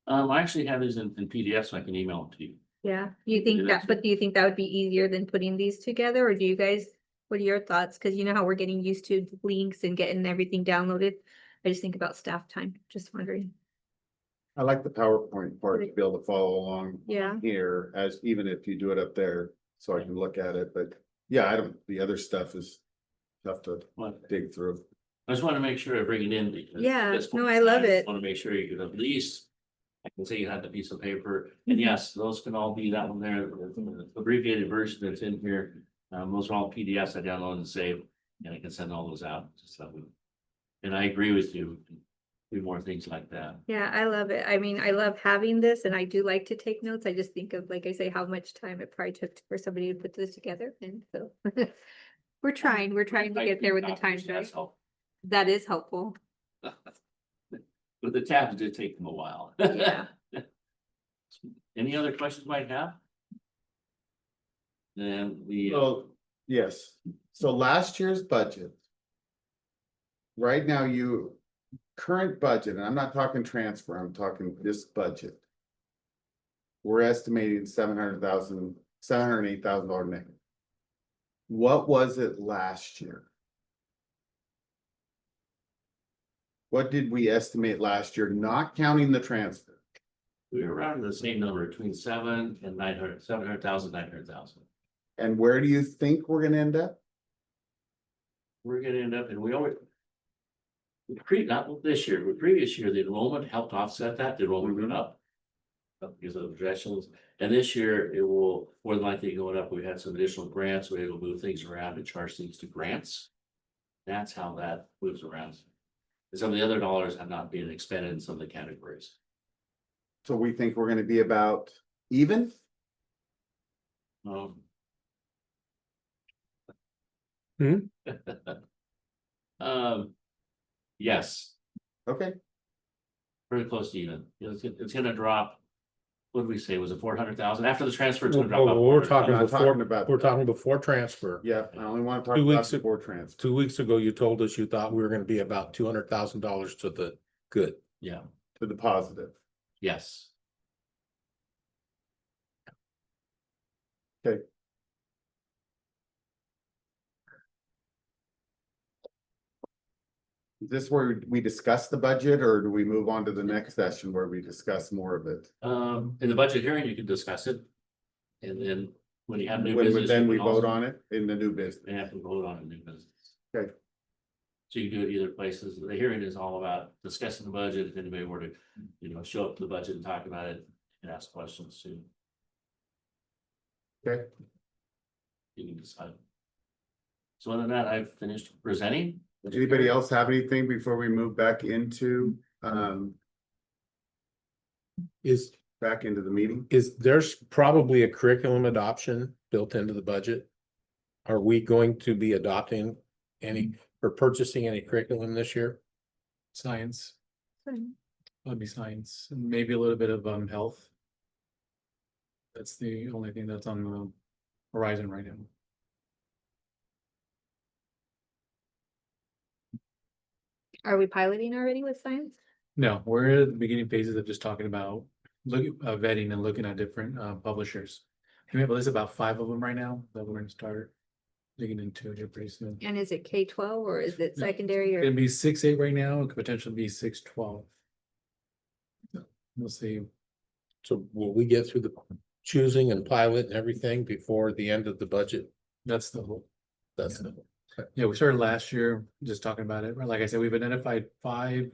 I actually have these in PDF, so I can email them to you. Yeah, you think that, but do you think that would be easier than putting these together, or do you guys, what are your thoughts? Because you know how we're getting used to links and getting everything downloaded. I just think about staff time, just wondering. I like the PowerPoint part to be able to follow along Yeah, here as even if you do it up there, so I can look at it, but yeah, the other stuff is tough to dig through. I just want to make sure I bring it in because. Yeah, at this point no, in I love time, it. Want to make sure you can at least. I can say you had the piece of paper, and yes, those can all be that one there, the abbreviated version that's in here. Those are all PDFs I download and save, and I can send all those out, just that way. And I agree with you, do more things like that. Yeah, I love it. I mean, I love having this and I do like to take notes. I just think of, like I say, how much time it probably took for somebody to put this together. And so we're trying to get there with the time. That's all. That is helpful. But the tabs did take them a while. Yeah. Any other questions you might have? Then the. So, yes, so last year's budget. Right now, current budget, and I'm not talking transfer, I'm talking this budget. We're estimating $708,000 negative. What was it last year? What did we estimate last year, not counting the transfer? We were around the same number between 700,000, 900,000. And where do you think we're gonna end up? We're gonna end up, and we always. Not this year, but previous year, the enrollment helped offset that, the enrollment went up. Because of the projections, and this year it will more than likely going up. We had some additional grants, we're able to move things around and charge things to grants. That's how that moves around. And some of the other dollars have not been expended in some of the categories. So we think we're gonna be about even? Yes, Okay, very close to even. It's gonna drop. what did we say? Was it 400,000? After the transfer, it's Well, gonna drop off. we're talking I'm not talking before, about we're that. talking before transfer. Yeah, I only want to talk 2 about weeks before transfer. 2 weeks ago, you told us you thought we were gonna be about $200,000 to the good. Yeah, To the positive. yes. Is this where we discuss the budget, or do we move on to the next session where we discuss more of it? In the budget hearing, you can discuss it. And then when you have new When business. then you we can vote also- on it in the new business. And have to vote on a new business. Okay. So you can do it either places. The hearing is all about discussing the budget. If anybody were to, show up to the budget and talk about it and ask questions too. Okay. You can decide. So other than that, I've finished presenting. Anybody else have anything before we move back into Is, the meeting? there's probably a curriculum adoption built into the budget? Are we going to be adopting any or purchasing any curriculum this year? Science. That'd be science, and maybe a little bit of health. That's the only thing that's on the horizon right now. Are we piloting already with science? No, we're at the beginning phases of just talking about vetting and looking at different publishers. We have a list of about 5 of them right now that we're gonna start digging into here pretty soon. And is it K-12 or is it No, secondary It's gonna or? be 6-8 right now, it could potentially be 6-12. We'll see. So will we get through the choosing and pilot and everything before the end of the budget? That's the hope. That's Yeah. the, Yeah, we started last year just talking about it. Like I said, we've identified 5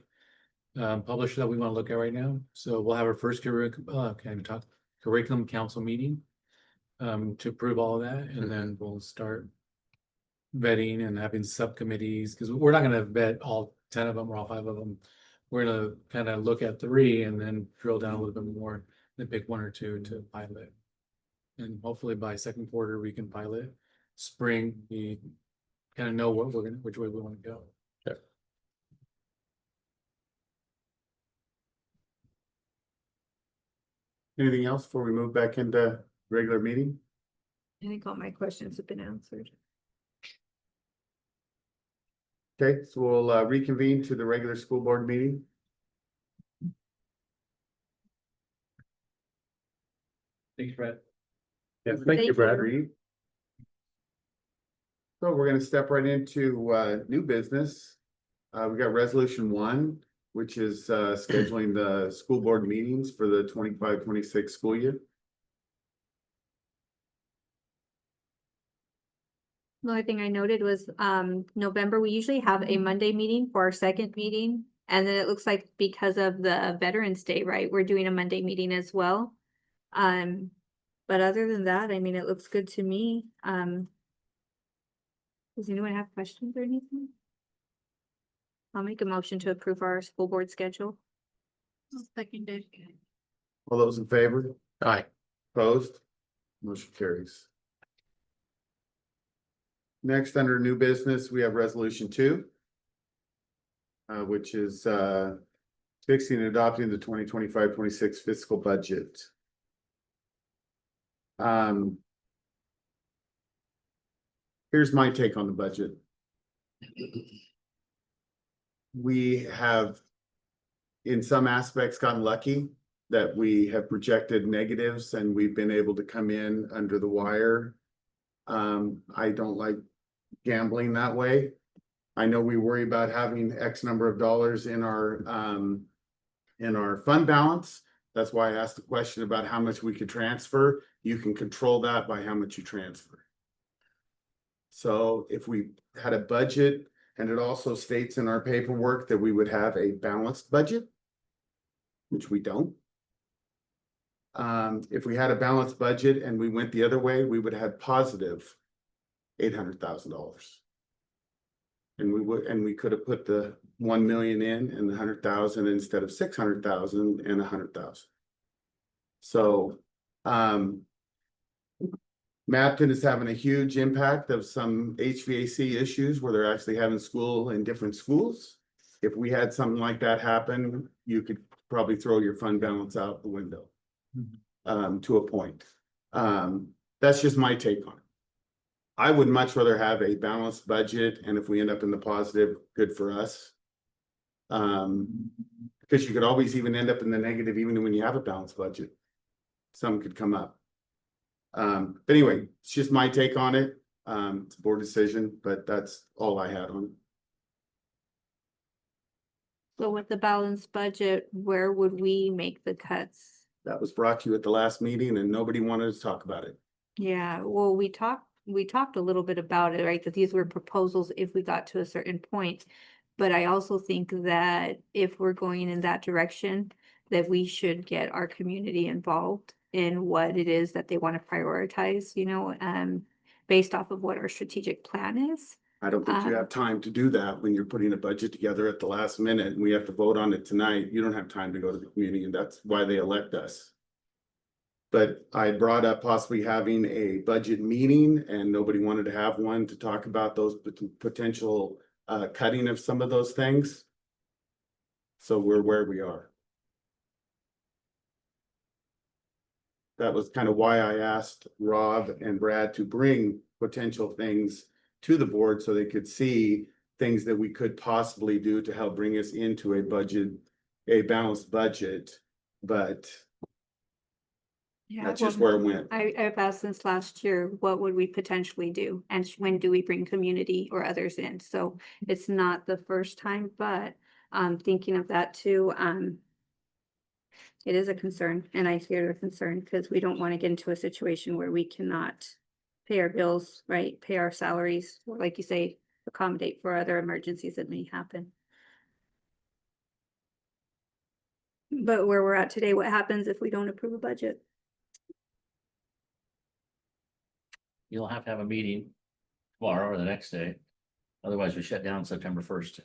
publishers that we want to look at right now. So we'll have our first curriculum council meeting to approve all of that, and then we'll start vetting and having subcommittees, because we're not gonna vet all 10 of them or all 5 of them. We're gonna kind of look at 3 and then drill down a little bit more, then pick 1 or 2 to pilot. And hopefully by second quarter, we can pilot. Spring, we kind of know which way we want to go. Anything else before we move back into regular meeting? I think all my questions have been answered. Okay, so we'll reconvene to the regular school board meeting. Thanks, Brett. Yes, Thank you, Brad. Agreed. So we're gonna step right into new business. We got resolution 1, which is scheduling the school board meetings for the 25-26 school year. The only thing I noted was, November, we usually have a Monday meeting for our second meeting. And then it looks like because of the Veterans Day, right, we're doing a Monday meeting as well. But other than that, I mean, it looks good to me. Does anyone have questions or anything? I'll make a motion to approve our school board schedule. Seconded. All those in favor? aye. Opposed? Motion carries. Next, under new business, we have resolution 2. Which is fixing and adopting the 2025-26 fiscal budget. Here's my take on the budget. We have, in some aspects, gotten lucky that we have projected negatives and we've been able to come in under the wire. I don't like gambling that way. I know we worry about having X number of dollars in our fund balance. That's why I asked the question about how much we could transfer. You can control that by how much you transfer. So if we had a budget, and it also states in our paperwork that we would have a balanced budget, which we don't. If we had a balanced budget and we went the other way, we would have positive $800,000. And we could have put the 1 million in and the 100,000 instead of 600,000 and 100,000. So, Mapton is having a huge impact of some HVAC issues where they're actually having school in different schools. If we had something like that happen, you could probably throw your fund balance out the window. to a point. That's just my take on it. I would much rather have a balanced budget, and if we end up in the positive, good for us. Because you could always even end up in the negative even when you have a balanced budget. Some could come up. But anyway, it's just my take on it. It's a board decision, but that's all I had on it. So with the balanced budget, where would we make the cuts? That was brought to you at the last meeting and nobody wanted to talk about it. Yeah, well, we talked a little bit about it, right? That these were proposals if we got to a certain point. But I also think that if we're going in that direction, that we should get our community involved in what it is that they want to prioritize, based off of what our strategic plan is. I don't think you have time to do that when you're putting a budget together at the last minute and we have to vote on it tonight. You don't have time to go to the community, and that's why they elect us. But I brought up possibly having a budget meeting and nobody wanted to have one to talk about those potential cutting of some of those things. So we're where we are. That was kind of why I asked Rob and Brad to bring potential things to the board so they could see things that we could possibly do to help bring us into a budget, a balanced budget. But that's just where it went. I've asked since last year, what would we potentially do? And when do we bring community or others in? So it's not the first time, but thinking of that too, it is a concern, and I hear the concern because we don't want to get into a situation where we cannot pay our bills, right? Pay our salaries, or like you say, accommodate for other emergencies that may happen. But where we're at today, what happens if we don't approve a budget? You'll have to have a meeting tomorrow or the next day. Otherwise, we shut down September 1st.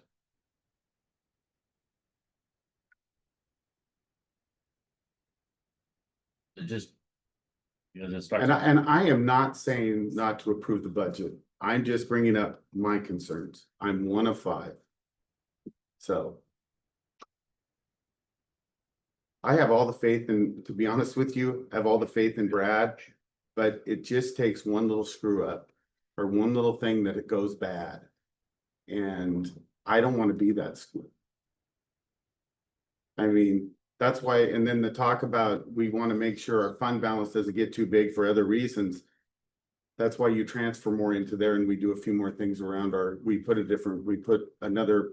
It just. It starts. And I am not saying not to approve the budget. I'm just bringing up my concerns. I'm one of 5. So. I have all the faith in, to be honest with you, I have all the faith in Brad, but it just takes one little screw up or one little thing that it goes bad. And I don't want to be that school. I mean, that's why, and then the talk about, we want to make sure our fund balance doesn't get too big for other reasons. That's why you transfer more into there and we do a few more things around we put another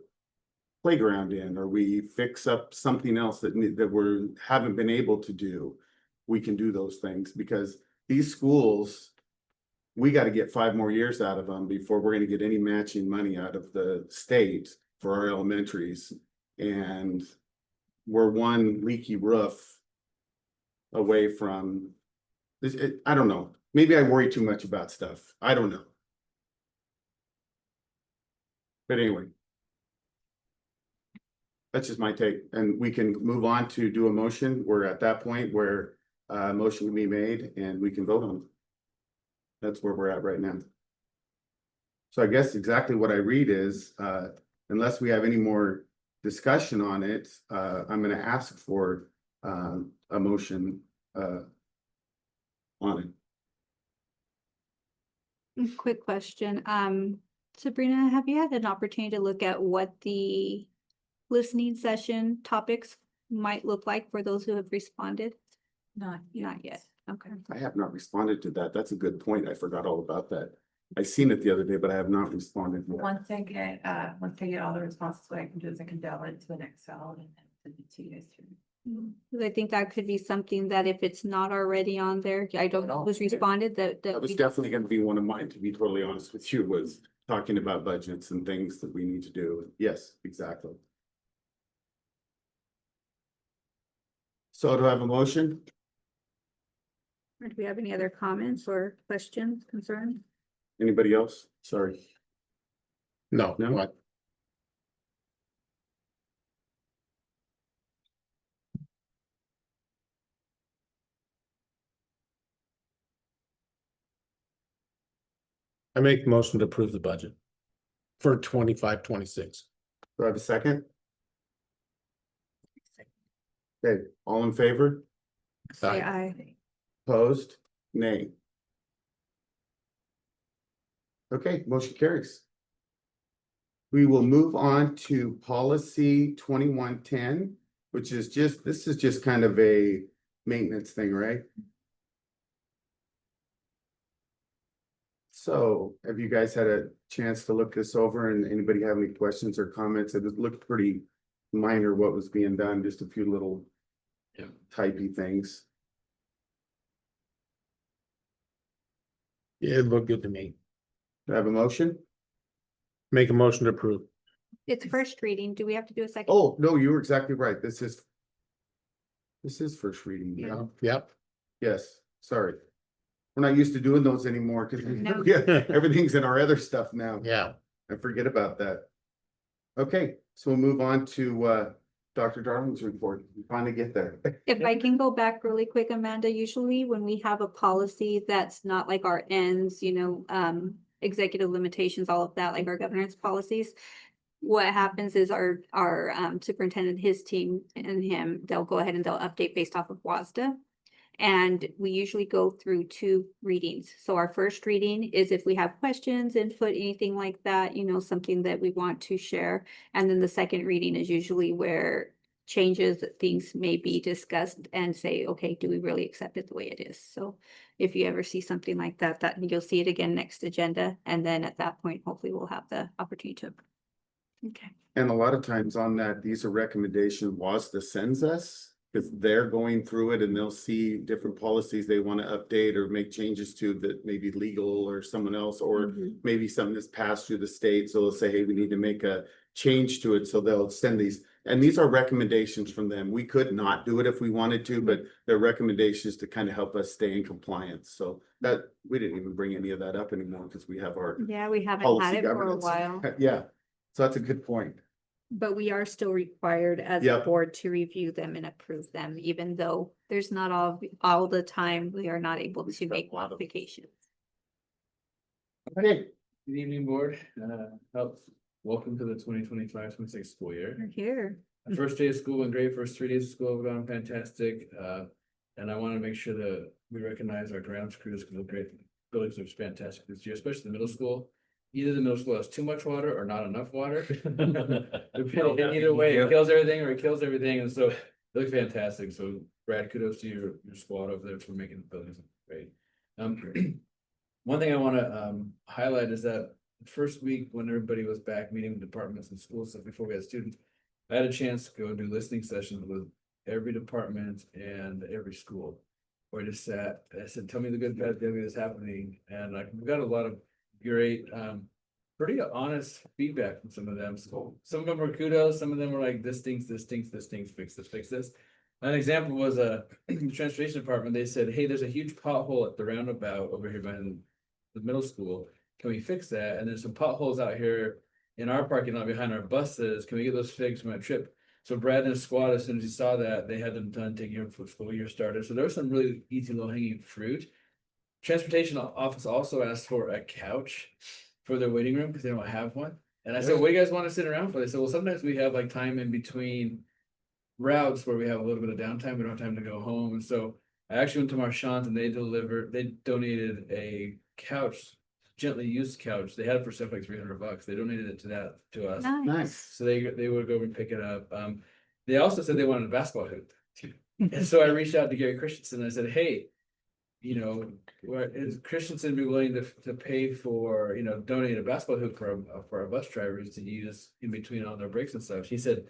playground in, or we fix up something else that we haven't been able to do. We can do those things because these schools, we got to get 5 more years out of them before we're going to get any matching money out of the state for our elementaries. And we're one leaky roof away from this. I don't know. Maybe I worry too much about stuff. I don't know. But anyway. That's just my take, and we can move on to do a motion. We're at that point where a motion can be made and we can vote on it. That's where we're at right now. So I guess exactly what I read is, unless we have any more discussion on it, I'm going to ask for a motion on it. Quick question. Sabrina, have you had an opportunity to look at what the listening session topics might look like for those who have responded? Not yet. Okay. I have not responded to that. That's a good point. I forgot all about that. I seen it the other day, but I have not responded yet. Once I get all the responses, what I can do is I can delve into an Excel and then send it to you guys too. Because I think that could be something that if it's not already on there, I don't know who's responded that. That was definitely going to be one of mine, to be totally honest with you, was talking about budgets and things that we need to do. Yes, exactly. So do I have a motion? Or do we have any other comments or questions, concerns? Anybody else? Sorry. No, No? what? I make the motion to approve the budget for 25-26. Do I have a second? Okay, all in favor? Say aye. Opposed? Nay. Okay, motion carries. We will move on to policy 2110, which is this is just kind of a maintenance thing, right? So have you guys had a chance to look this over, and anybody have any questions or comments? It looked pretty minor what was being done, just a few little typey things. Yeah, it looked good to me. Do I have a motion? Make a motion to approve. It's first reading. Do we have to do a second? Oh, no, you were exactly right. This is first reading. Yeah. Yep. Yes, sorry. We're not used to doing those anymore because No. everything's in our other stuff now. Yeah. I forget about that. Okay, so we'll move on to Dr. Darling's report. We finally get there. If I can go back really quick, Amanda, usually when we have a policy that's not like our ends, executive limitations, all of that, like our governance policies. What happens is our superintendent, his team and him, they'll go ahead and they'll update based off of WASDA. And we usually go through 2 readings. So our first reading is if we have questions, input, anything like that, something that we want to share. And then the second reading is usually where changes, things may be discussed and say, okay, do we really accept it the way it is? So if you ever see something like that, you'll see it again next agenda. And then at that point, hopefully we'll have the opportunity to. Okay. And a lot of times on that, these are recommendations WASDA sends us, because they're going through it and they'll see different policies they want to update or make changes to that may be legal or someone else, or maybe something that's passed through the state. So they'll say, hey, we need to make a change to it. So they'll send these, and these are recommendations from them. We could not do it if we wanted to, but they're recommendations to kind of help us stay in compliance. So that we didn't even bring any of that up anymore because we have our Yeah, we haven't had policy it for a governance. while. Yeah, so that's a good point. But we are still required as a Yep. board to review them and approve them, even though there's not all the time, we are not able to make modifications. Okay, Good evening, board. Welcome to the 2025-26 school year. We're here. The first day of school went great. First 3 days of school have gone fantastic. And I want to make sure that we recognize our grounds crews because the great buildings are fantastic this year, especially the middle school. Either the middle school has too much water or not enough water. Either way, it kills everything or it kills everything. And so it looks fantastic. So Brad, kudos to your squad over there for making the buildings great. One thing I want to highlight is that the first week when everybody was back meeting with departments and schools stuff before we had students, I had a chance to go do listening sessions with every department and every school. Where I just sat, I said, tell me the good, bad, the ugly that's happening. And we got a lot of great, pretty honest feedback from some of them. So some of them were kudos, some of them were like, this stinks, fix this, fix this. An example was the transportation department. They said, hey, there's a huge pothole at the roundabout over here behind the middle school. Can we fix that? And there's some potholes out here in our parking lot behind our buses. Can we get those fixed for my trip? So Brad and his squad, as soon as he saw that, they had them done taking care before the school year started. So there was some really easy low-hanging fruit. Transportation office also asked for a couch for their waiting room because they don't have one. And I said, what do you guys want to sit around for? They said, well, sometimes we have like time in between routes where we have a little bit of downtime. We don't have time to go home. And so I actually went to Marchand and they donated a couch, gently used couch. They had it for stuff like $300. They donated it to us. nice. So they would go over and pick it up. They also said they wanted a basketball hoop. And so I reached out to Gary Christensen and I said, hey, is Christensen be willing to pay for, donate a basketball hoop for our bus drivers to use in between all their breaks and stuff? He said,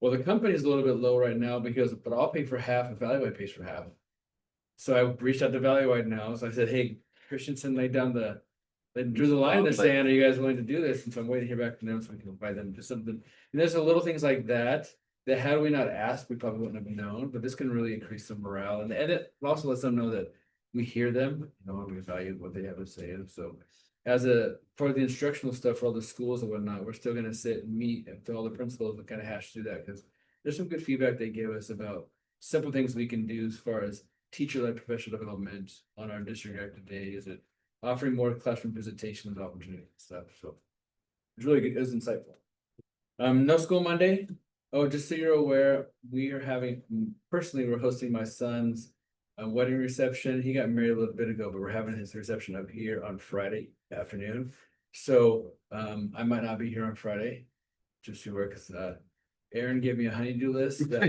well, the company is a little bit low right now but I'll pay for half and Value-Wide pays for half. So I reached out to Value-Wide now. So I said, hey, Christensen they drew the line in the sand. Are you guys willing to do this? And so I'm waiting to hear back from them so we can buy them just something. And there's a little things like that had we not asked, we probably wouldn't have known, but this can really increase some morale. And it also lets them know that we hear them, and we value what they have to say. And so for the instructional stuff for all the schools and whatnot, we're still going to sit and meet and all the principals and kind of hash through that because there's some good feedback they gave us about simple things we can do as far as teacher-led professional development on our district active days and offering more classroom visitations opportunities and stuff. So it's really good. It was insightful. No school Monday. Oh, just so you're aware, we're hosting my son's a wedding reception. He got married a little bit ago, but we're having his reception up here on Friday afternoon. So I might not be here on Friday, just to work, cause Aaron gave me a honey-do list that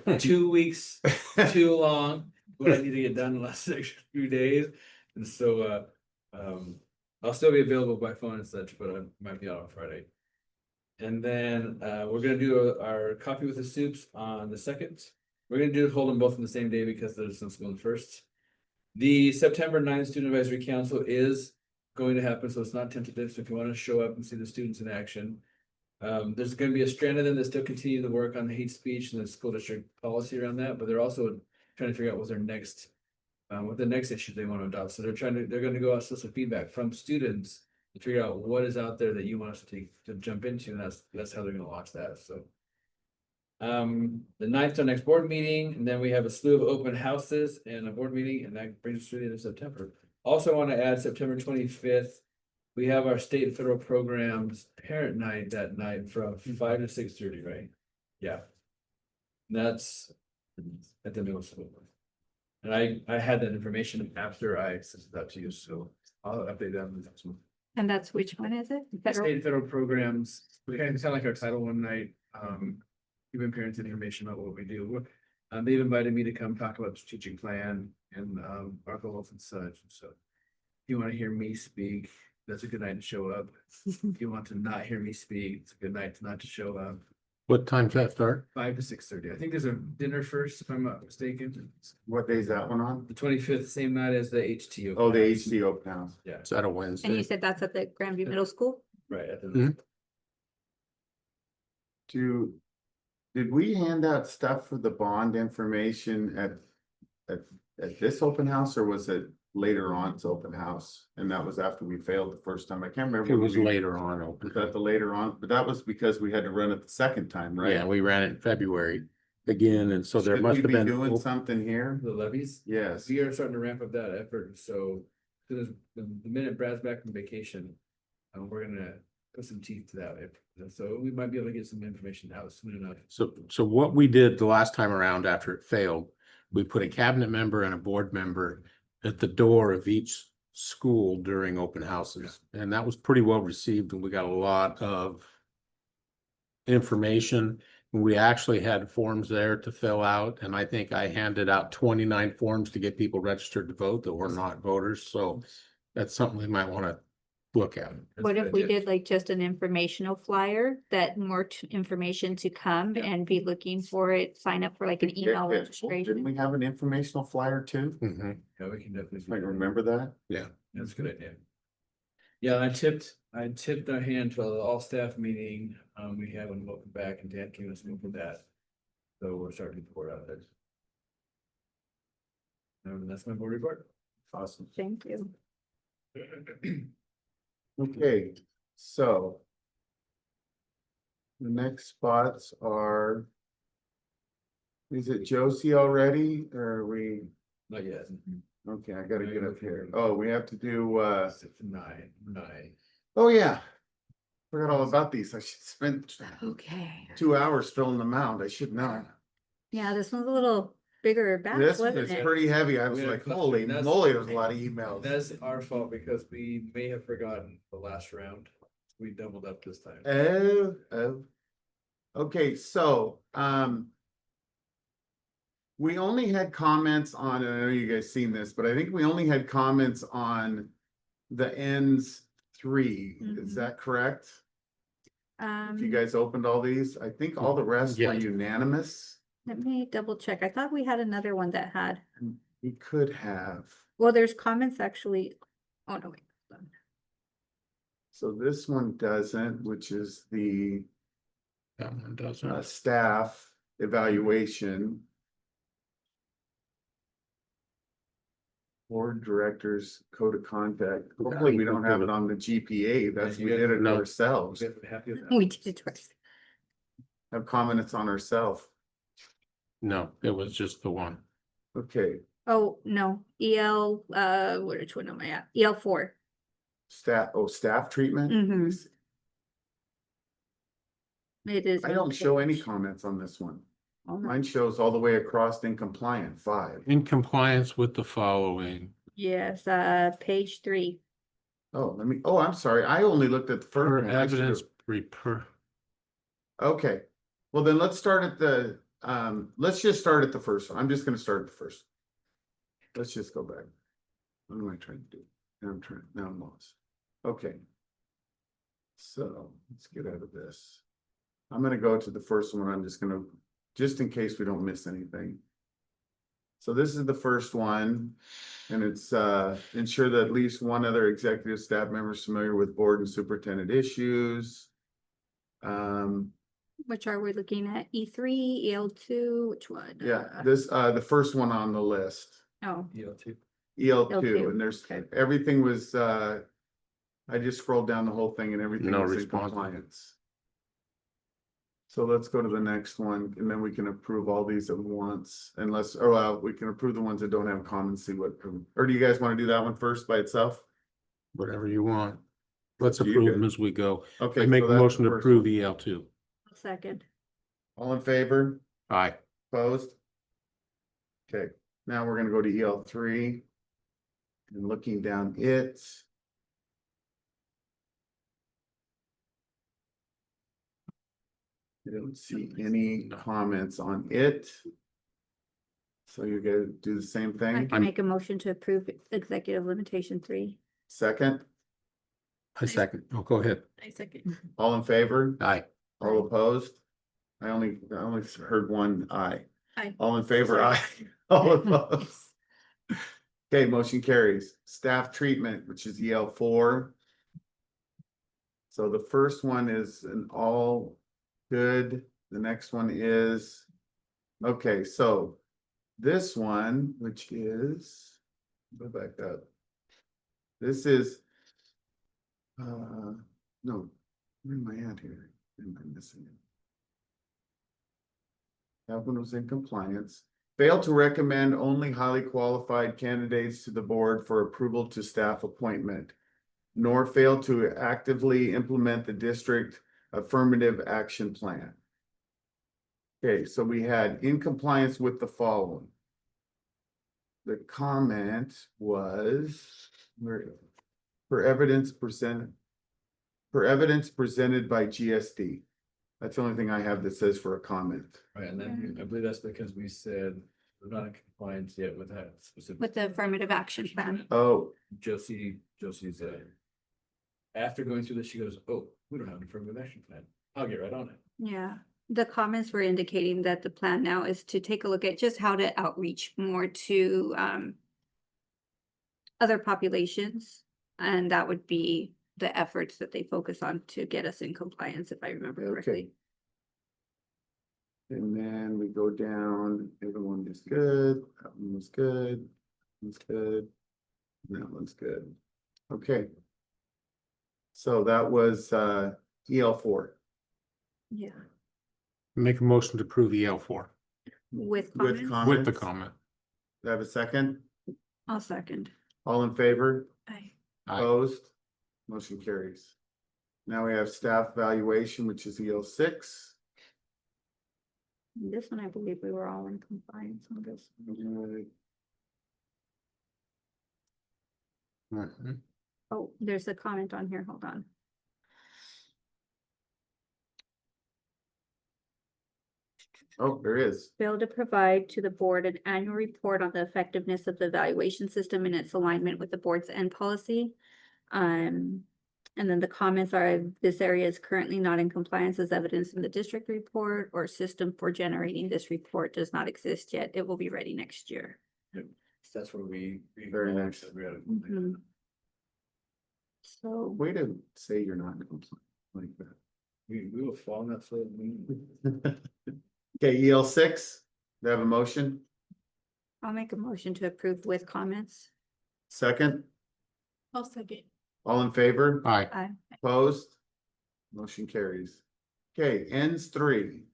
is 2 weeks too long, what I need to get done in the last next few days. And so I'll still be available by phone and such, but I might be out on Friday. And then we're gonna do our coffee with the soups on the 2nd. We're gonna hold them both on the same day because there's some school on the 1st. The September 9th Student Advisory Council is going to happen, so it's not tentative. So if you want to show up and see the students in action. There's gonna be a strand of them that still continue to work on the hate speech and the school district policy around that, but they're also trying to figure out what the next issues they want to adopt. So they're gonna go out solicit feedback from students to figure out what is out there that you want us to jump into, and that's how they're gonna launch that, so. The 9th, our next board meeting, and then we have a slew of open houses and a board meeting, and that brings us to the end of September. Also want to add September 25th. We have our state and federal programs parent night that night from 5 to 6:30, right? Yeah. And that's at the middle school. And I had that information after I sent it out to you, so I'll update that in the next one. And that's which one is it? State and federal programs, we kind of sound like our Title I night, giving parents information about what we do. They've invited me to come talk about the strategic plan and our goals and such, so. If you want to hear me speak, that's a good night to show up. If you want to not hear me speak, it's a good night to not to show up. What time's that start? 5 to 6:30. I think there's a dinner first, if I'm not mistaken. What day is that one on? The 25th, same night as the HTO. Oh, the HC open house. Yeah, Is that a And you Wednesday? said that's at the Grandview Middle School? right. At the Mhm. Did we hand out stuff for the bond information at this open house, or was it later on to open house? And that was after we failed the first time. I can't remember. It when was we- later on open. Was that the later on? But that was because we had to run it the second time, right? Yeah, we ran it in February again, and so there Should must we have be been. doing something here? The levies. Yes. We are starting to ramp up that effort, so the minute Brad's back from vacation, we're gonna put some teeth to that. So we might be able to get some information out soon enough. So what we did the last time around after it failed, we put a cabinet member and a board member at the door of each school during open houses. And that was pretty well received, and we got a lot of information. We actually had forms there to fill out, and I think I handed out 29 forms to get people registered to vote that were not voters. So that's something we might want to look at. What if we did like just an informational flyer that more information to come and be looking for it, sign up for like an email Didn't registration? we have an informational flyer too? Mhm. Yeah, we can definitely. I remember that. That's a good idea. Yeah, I tipped our hand to the all staff meeting. We had one welcome back, and Dan came and spoke for that. So we're starting to pour out this. And that's my board report. Awesome. Thank you. Okay, so. The next spots are. Is it Josie already, or are we? Not yet. Okay, I gotta get up here. Oh, we have to do, 9. oh yeah. Forgot all about these. I should spend Okay. 2 hours filling them out. I should know. Yeah, this one's a little bigger batch, This wasn't is it? pretty heavy. I was We had a like, couple- holy that's- moly, there's a lot of emails. That's our fault because we may have forgotten the last round. We doubled up this time. Oh. Okay, so, we only had comments on, and I know you guys seen this, but I think we only had comments on the ends 3. Is Mhm. that correct? If you Um, guys opened all these, I think all the rest were Yeah. unanimous. let me double check. I thought we had another one that had, We could have. well, there's comments actually. Oh, no, wait. hold on. So this one doesn't, which is the That one doesn't. staff evaluation. Board directors code of conduct. Hopefully, we don't have it on the GPA. That's, we did it No. ourselves. We're happy with that. We did it twice. Have comments on ourselves. No, it was just the one. Okay, Oh, no, EL, which one am I at? EL4. staff treatment. Mhm. It is. I don't show any comments on this one. Mine shows all the way across in compliant, 5. In compliance with the following. Yes, page 3. Oh, I'm sorry. I only looked at the first Per one. I should've- evidence, Okay, well then let's start at the, let's just start at the first one. I'm just gonna start at the first. Let's just go back. What am I trying to do? Now I'm lost. Okay. So let's get out of this. I'm gonna go to the first one. I'm just gonna, just in case we don't miss anything. So this is the first one, and it's ensure that at least one other executive staff member is familiar with board and superintendent issues. Which are we looking at? E3, EL2, which one? Yeah, this the first one on the list, Oh, EL2. EL2, EL2, and there's okay. everything was I just scrolled down the whole thing and everything No was in response. compliance. So let's go to the next one, and then we can approve all these at once, unless, or we can approve the ones that don't have comments, see what, or do you guys want to do that one first by itself? whatever you want. Let's You approve good. them as we go. Okay. I make so a that's the motion to first approve one. EL2. second. All in favor? Aye. Opposed? Okay, now we're gonna go to EL3. And looking down it. I don't see any comments on it. So you're gonna do the same I thing? can make a motion to approve executive limitation 3. Second, I second. Oh, go ahead. I second. all in favor? Aye. All Aye. opposed? I only heard one aye. Aye. All in favor, Sorry. aye. All opposed? Okay, motion carries. Staff treatment, which is EL4. So the first one is an all good. The next one is, okay, so this one, which is, go back up. This is, no, where am I at here? Am I missing it? That one was in compliance. Failed to recommend only highly qualified candidates to the board for approval to staff appointment, nor failed to actively implement the district affirmative action plan. Okay, so we had in compliance with the following. The comment was, where, for evidence presented by GSD. That's the only thing I have that says for a comment. Right, and then I believe that's because we said we're not in compliance yet with that specific. With the affirmative action plan. Oh, Josie's after going through this, she goes, oh, we don't have an affirmative action plan. I'll get right on it. Yeah, the comments were indicating that the plan now is to take a look at just how to outreach more to other populations. And that would be the efforts that they focus on to get us in compliance, if I remember Okay. correctly. and then we go down, everyone is good, that one was good, that one's good, and that one's good. Okay. So that was EL4 Yeah. Make a motion to approve EL4 With with comments, with the comments. comment. Do I have a second? I'll second. All in favor? Aye. Aye. Opposed? Motion carries. Now we have staff evaluation, which is EL6. This one, I believe we were all in compliance on this. Mhm. Oh, there's a comment on here, hold on. Oh, there is. Fail to provide to the board an annual report on the effectiveness of the evaluation system and its alignment with the board's end policy. And then the comments are, this area is currently not in compliance as evidenced in the district report, or system for generating this report does not exist yet. It will be ready next year. So that's where we. Very nice. We gotta- Mhm. So, Way to say you're not in compliance like that. We will fall in that flood. Okay, EL6, do I have a motion? I'll make a motion to approve with comments. Second, I'll second. all in favor? Aye. Aye. Opposed? Motion carries. Okay, ends 3.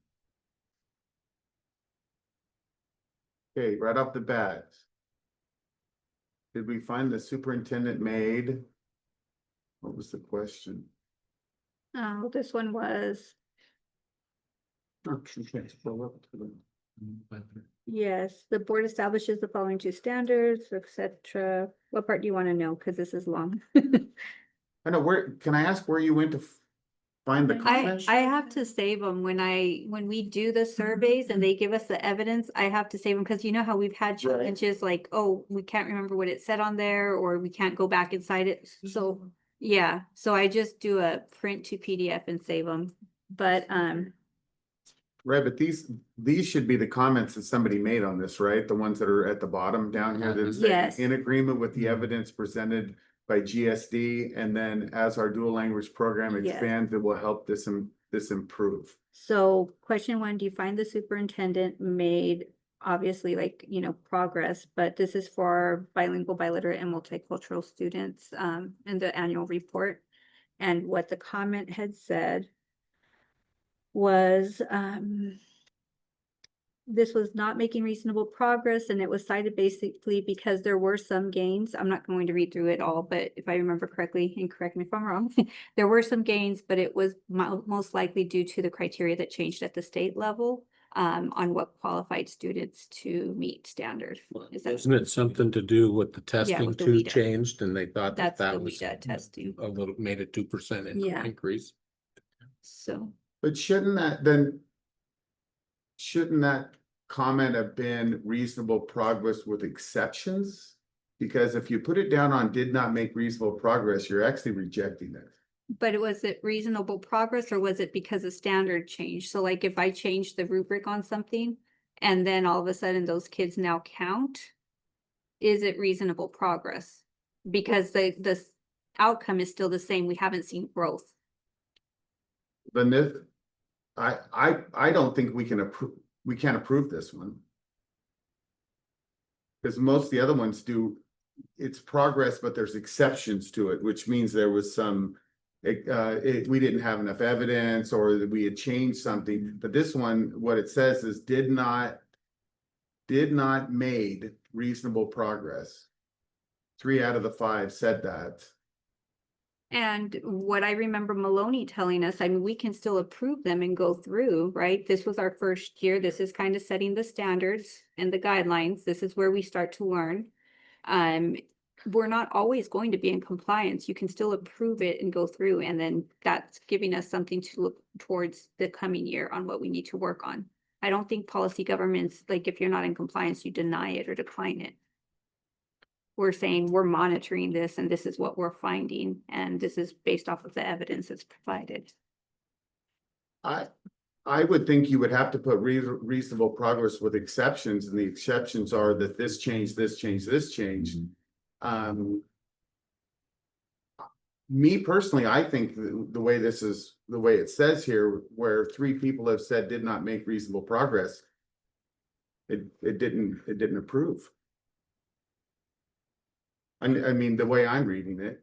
Okay, right off the bat. Did we find the superintendent made? What was the question? This one was, Oh, she can't scroll up to them. Yes, the board establishes the following two standards, etc. What part do you want to know? Because this is long. I know, can I ask where you went to find the I comments? have to save them when we do the surveys and they give us the evidence, I have to save them because you know how we've had Right. challenges like, oh, we can't remember what it said on there or we can't go back inside it. So, yeah, so I just do a print to PDF and save them. But, Right, but these should be the comments that somebody made on this, right? The ones that are at the bottom down here that say Yes. in agreement with the evidence presented by GSD, and then as our dual language program Yes. expands, it will help this improve. so question one, do you find the superintendent made obviously like, progress, but this is for our bilingual, biliterate and multicultural students, in the annual report. And what the comment had said was, this was not making reasonable progress, and it was cited basically because there were some gains. I'm not going to read through it all, but if I remember correctly, and correct me if I'm wrong, there were some gains, but it was most likely due to the criteria that changed at the state level, on what qualified students to meet standard. Is that, Isn't it something to do with the testing with the too WIDA. changed and they thought that's the that was WIDA testing? a little, made a 2% Yeah. increase? So, But shouldn't that comment have been reasonable progress with exceptions? Because if you put it down on did not make reasonable progress, you're actually rejecting it. but was it reasonable progress or was it because the standard changed? So like if I change the rubric on something and then all of a sudden those kids now count, is it reasonable progress? Because the outcome is still the same. We haven't seen growth. Then this, I don't think we can't approve this one. Because most of the other ones do, it's progress, but there's exceptions to it, which means there was some, we didn't have enough evidence or that we had changed something. But this one, what it says is did not made reasonable progress. 3 out of the 5 said that. And what I remember Maloney telling us, I mean, we can still approve them and go through, right? This was our first year. This is kind of setting the standards and the guidelines. This is where we start to learn. We're not always going to be in compliance. You can still approve it and go through, and then that's giving us something to look towards the coming year on what we need to work on. I don't think policy governments, like if you're not in compliance, you deny it or decline it. We're saying we're monitoring this and this is what we're finding, and this is based off of the evidence that's provided. I would think you would have to put reasonable progress with exceptions, and the exceptions are that this changed, this changed, this changed. Me personally, I think the way it says here, where 3 people have said did not make reasonable progress, it didn't approve. I mean, the way I'm reading it.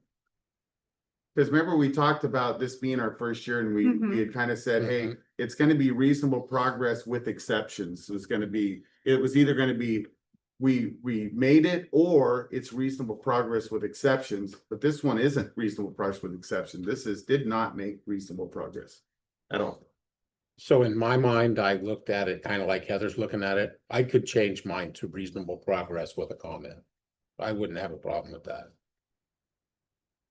Because remember, we talked about this being our first year and we had kind of said, hey, it's going to be reasonable progress with exceptions. So it was either going to be, we made it, or it's reasonable progress with exceptions, but this one isn't reasonable progress with exception. This did not make reasonable progress at all. So in my mind, I looked at it kind of like Heather's looking at it. I could change mine to reasonable progress with a comment. I wouldn't have a problem with that.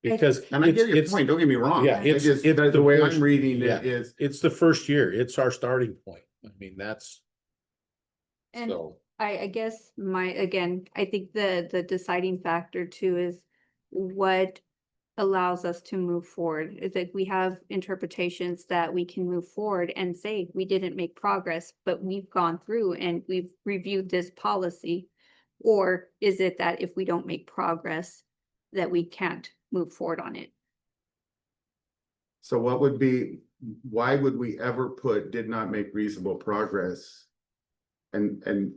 Because And I get your point, don't get me wrong. Yeah, it's the way I'm reading it is. It's the first year. It's our starting point. I mean, that's. And So, I guess I think the deciding factor too is what allows us to move forward. Is that we have interpretations that we can move forward and say we didn't make progress, but we've gone through and we've reviewed this policy. Or is it that if we don't make progress, that we can't move forward on it? So why would we ever put did not make reasonable progress? And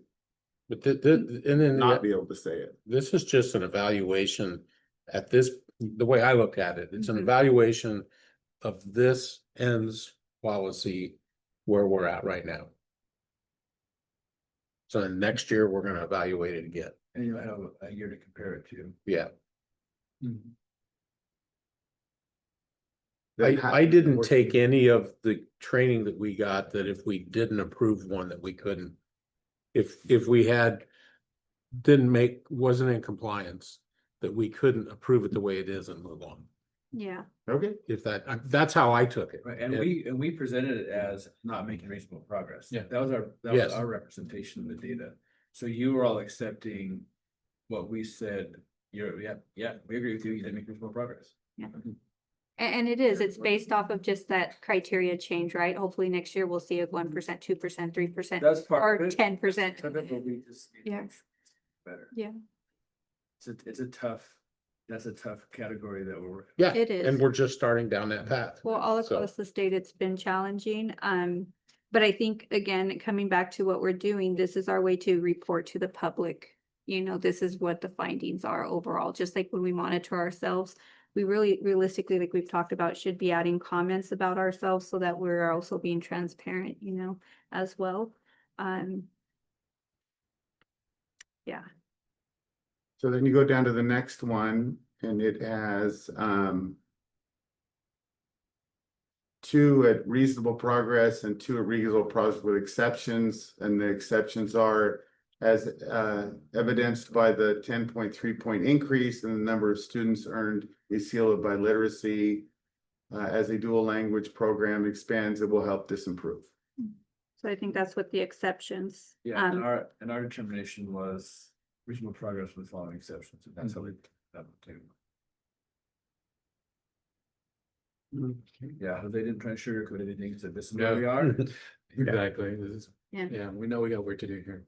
but and then not be able to say it. this is just an evaluation at this, the way I look at it, it's an evaluation of this ends policy where we're at right now. So then next year, we're gonna evaluate it again. And you might have a year to compare it to. Yeah. Then I didn't take any of the training that we got that if we didn't approve one that we couldn't if we wasn't in compliance, that we couldn't approve it the way it is and move on. Yeah. Okay, If that's how I took it. Right, and we presented it as not making reasonable progress. Yeah. That was Yes. our representation of the data. So you were all accepting what we said, yeah, we agree with you, you didn't make reasonable progress. And it is, it's based off of just that criteria change, right? Hopefully next year we'll see a 1%, 2%, 3%, That's part or of it. 10%. But we just need to Yeah. make sure it's better. Yeah. That's a tough category that we're. Yeah, It is. and we're just starting down that path. Well, all So- across the state, it's been challenging. But I think, again, coming back to what we're doing, this is our way to report to the public. You know, this is what the findings are overall, just like when we monitor ourselves. We really realistically, like we've talked about, should be adding comments about ourselves so that we're also being transparent, you know, as well. Yeah, so then you go down to the next one and it has, two at reasonable progress and two at reasonable progress with exceptions, and the exceptions are as evidenced by the 10.3 point increase in the number of students earned a seal of biliteracy. As a dual language program expands, it will help this improve. so I think that's what the exceptions. Yeah, and our determination was reasonable progress with following exceptions, and that's how we. that would take it. Yeah, they didn't try to sugarcoat anything, said this is where we are. Exactly. This is, Yeah. yeah, we know we got work to do here.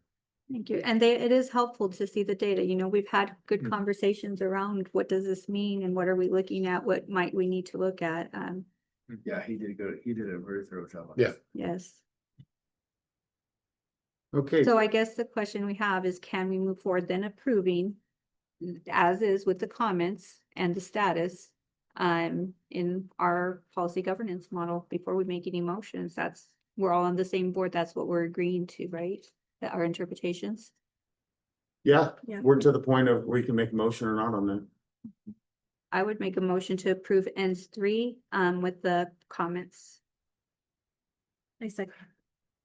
Thank you. And it is helpful to see the data. You know, we've had good conversations around what does this mean and what are we looking at? What might we need to look at? Yeah, he did a very thorough job on Yeah. this. Yes. Okay, So I guess the question we have is, can we move forward then approving as is with the comments and the status in our policy governance model before we make any motions? We're all on the same board. That's what we're agreeing to, right? That our interpretations. yeah, Yeah. we're to the point of we can make a motion or not on that. I would make a motion to approve ends 3 with the comments. I second.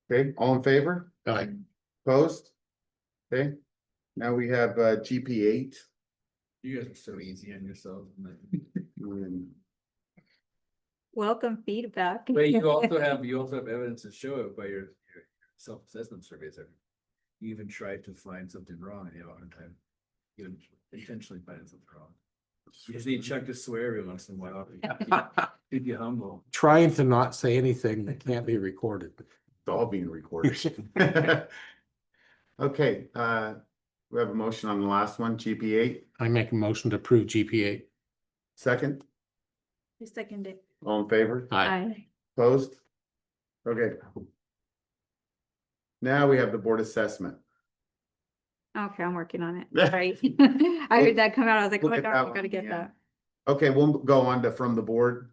Okay, all in favor? Aye. Opposed? Okay, now we have GP8. You guys are so easy on yourselves. Welcome feedback. But you also have evidence to show it by your self-assessment surveys. You even tried to find something wrong and you have a hard time. Even intentionally finding something wrong. You just need Chuck to swear every once in a while. Keep you humble. Trying to not say anything that can't be recorded. It's all being recorded. Okay, we have a motion on the last one, GP8. I make a motion to approve GPA. Second, I second it. all in favor? Aye. Opposed? Okay. Now we have the board assessment. Okay, I'm working on it. Right. I heard that come out. I was like, oh Look my at God, that I one, gotta get yeah. that. Okay, we'll go on to from the board.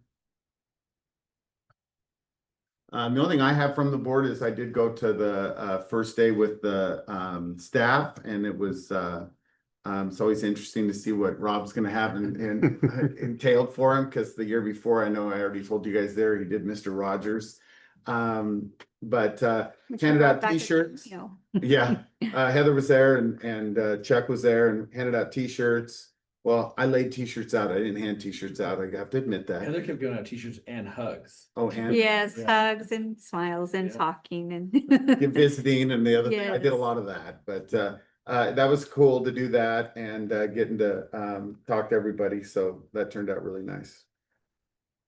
The only thing I have from the board is I did go to the first day with the staff, and it was it's always interesting to see what Rob's gonna have entailed for him, because the year before, I know I already told you guys there, he did Mr. Rogers. But Which handed I brought out back a t-shirts. cameo. Yeah, Heather was there and Chuck was there and handed out t-shirts. Well, I laid t-shirts out. I didn't hand t-shirts out. I have to admit that. Heather kept giving out t-shirts and hugs. Oh, and Yes, Yeah. hugs and smiles and Yeah. talking get visiting and the other thing. I did a Yes. lot of that, but that was cool to do that and getting to talk to everybody. So that turned out really nice.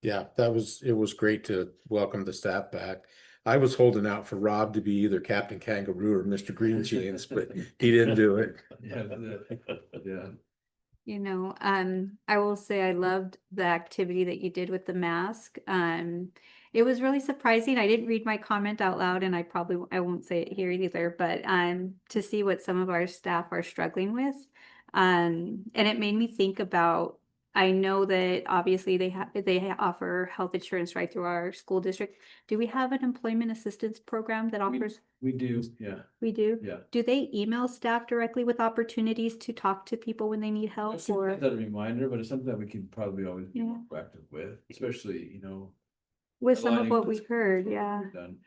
Yeah, it was great to welcome the staff back. I was holding out for Rob to be either Captain Kangaroo or Mr. Green Jeans, but he didn't do it. Yeah. You know, I will say I loved the activity that you did with the mask. It was really surprising. I didn't read my comment out loud, and I won't say it here either, but to see what some of our staff are struggling with. And it made me think about, I know that obviously they offer health insurance right through our school district. Do we have an employment assistance program that offers? We do, yeah, We do? yeah. Do they email staff directly with opportunities to talk to people when they need help, That's or? a reminder, but it's something that we can probably always be Yeah. more proactive with, especially, With some of aligning what with we heard, yeah. done.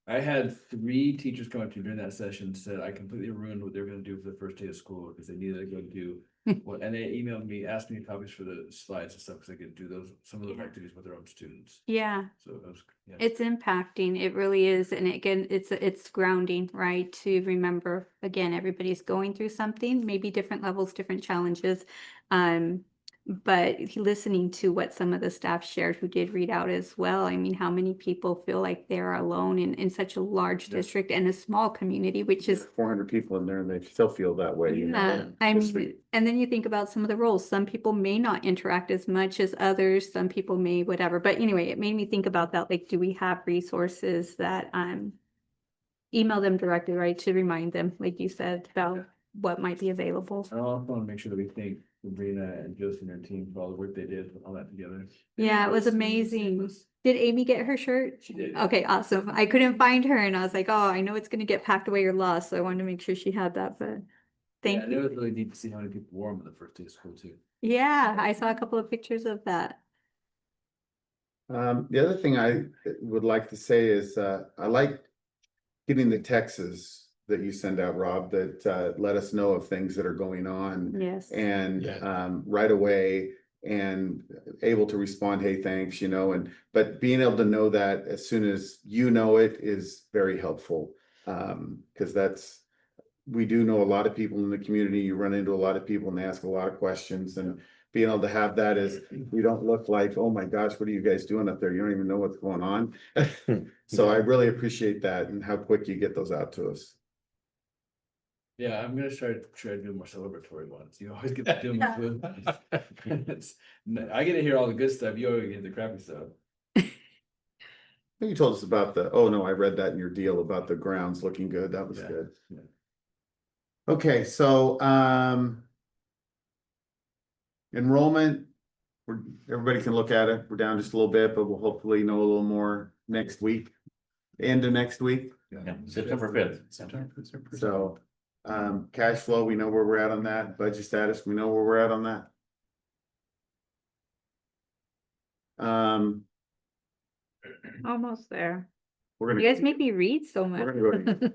I had 3 teachers come up to me during that session, said I completely ruined what they were gonna do for the first day of school, because they needed to go do. Well, and they emailed me, asked me copies for the slides and stuff, because they could do some of those activities with their own students. Yeah, So it was, yeah. it's impacting. It really is. And again, it's grounding, right? To remember, again, everybody's going through something, maybe different levels, different challenges. But listening to what some of the staff shared who did read out as well, I mean, how many people feel like they're alone in such a large Yeah. district and a small community, which is 400 people in there and they still feel that way. You know? yeah, I mean, and then you think about some of the roles. Some people may not interact as much as others. Some people may whatever. But anyway, it made me think about that. Like, do we have resources that email them directly, right, to remind them, like you said, about what might be available. I also want to make sure that we thank Sabrina and Joseph and their team for all the work they did, put all that together. Yeah, it was amazing. Did Amy get her shirt? She did. Okay, awesome. I couldn't find her and I was like, oh, I know it's gonna get packed away or lost, so I wanted to make sure she had that, but thank Yeah, and it you. was really neat to see how many people wore them on the first day of school too. Yeah, I saw a couple of pictures of that. The other thing I would like to say is, I like getting the texts that you send out, Rob, that let us know of things that are going on. Yes. And Yeah. right away and able to respond, hey, thanks, you know, but being able to know that as soon as you know it is very helpful. Because we do know a lot of people in the community, you run into a lot of people and they ask a lot of questions, and being able to have that is, we don't look like, oh my gosh, what are you guys doing up there? You don't even know what's going on. So I really appreciate that and how quick you get those out to us. Yeah, I'm gonna try to do more celebratory ones. You always get to do them. I get to hear all the good stuff. You always get the crappy stuff. You told us about oh no, I read that in your deal about the grounds looking good. That was Yeah, good. yeah. Okay, so enrollment, everybody can look at it. We're down just a little bit, but we'll hopefully know a little more next week, end of next week. Yeah, September 5th. So cash flow, we know where we're at on that. Budget status, we know where we're at on that. Almost there. We're You gonna, guys make me read so much. We're gonna go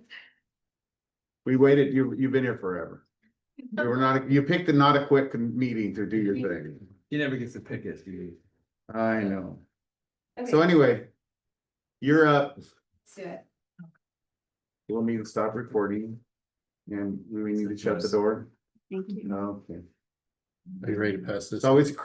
we waited, you've been here forever. You picked a not a quick meeting to do your thing. He never gets to pick it. I know. So anyway, you're up. Let's do it. We'll need to stop recording. And we need to shut the door. Thank you. Okay. Are you ready to pass this? It's always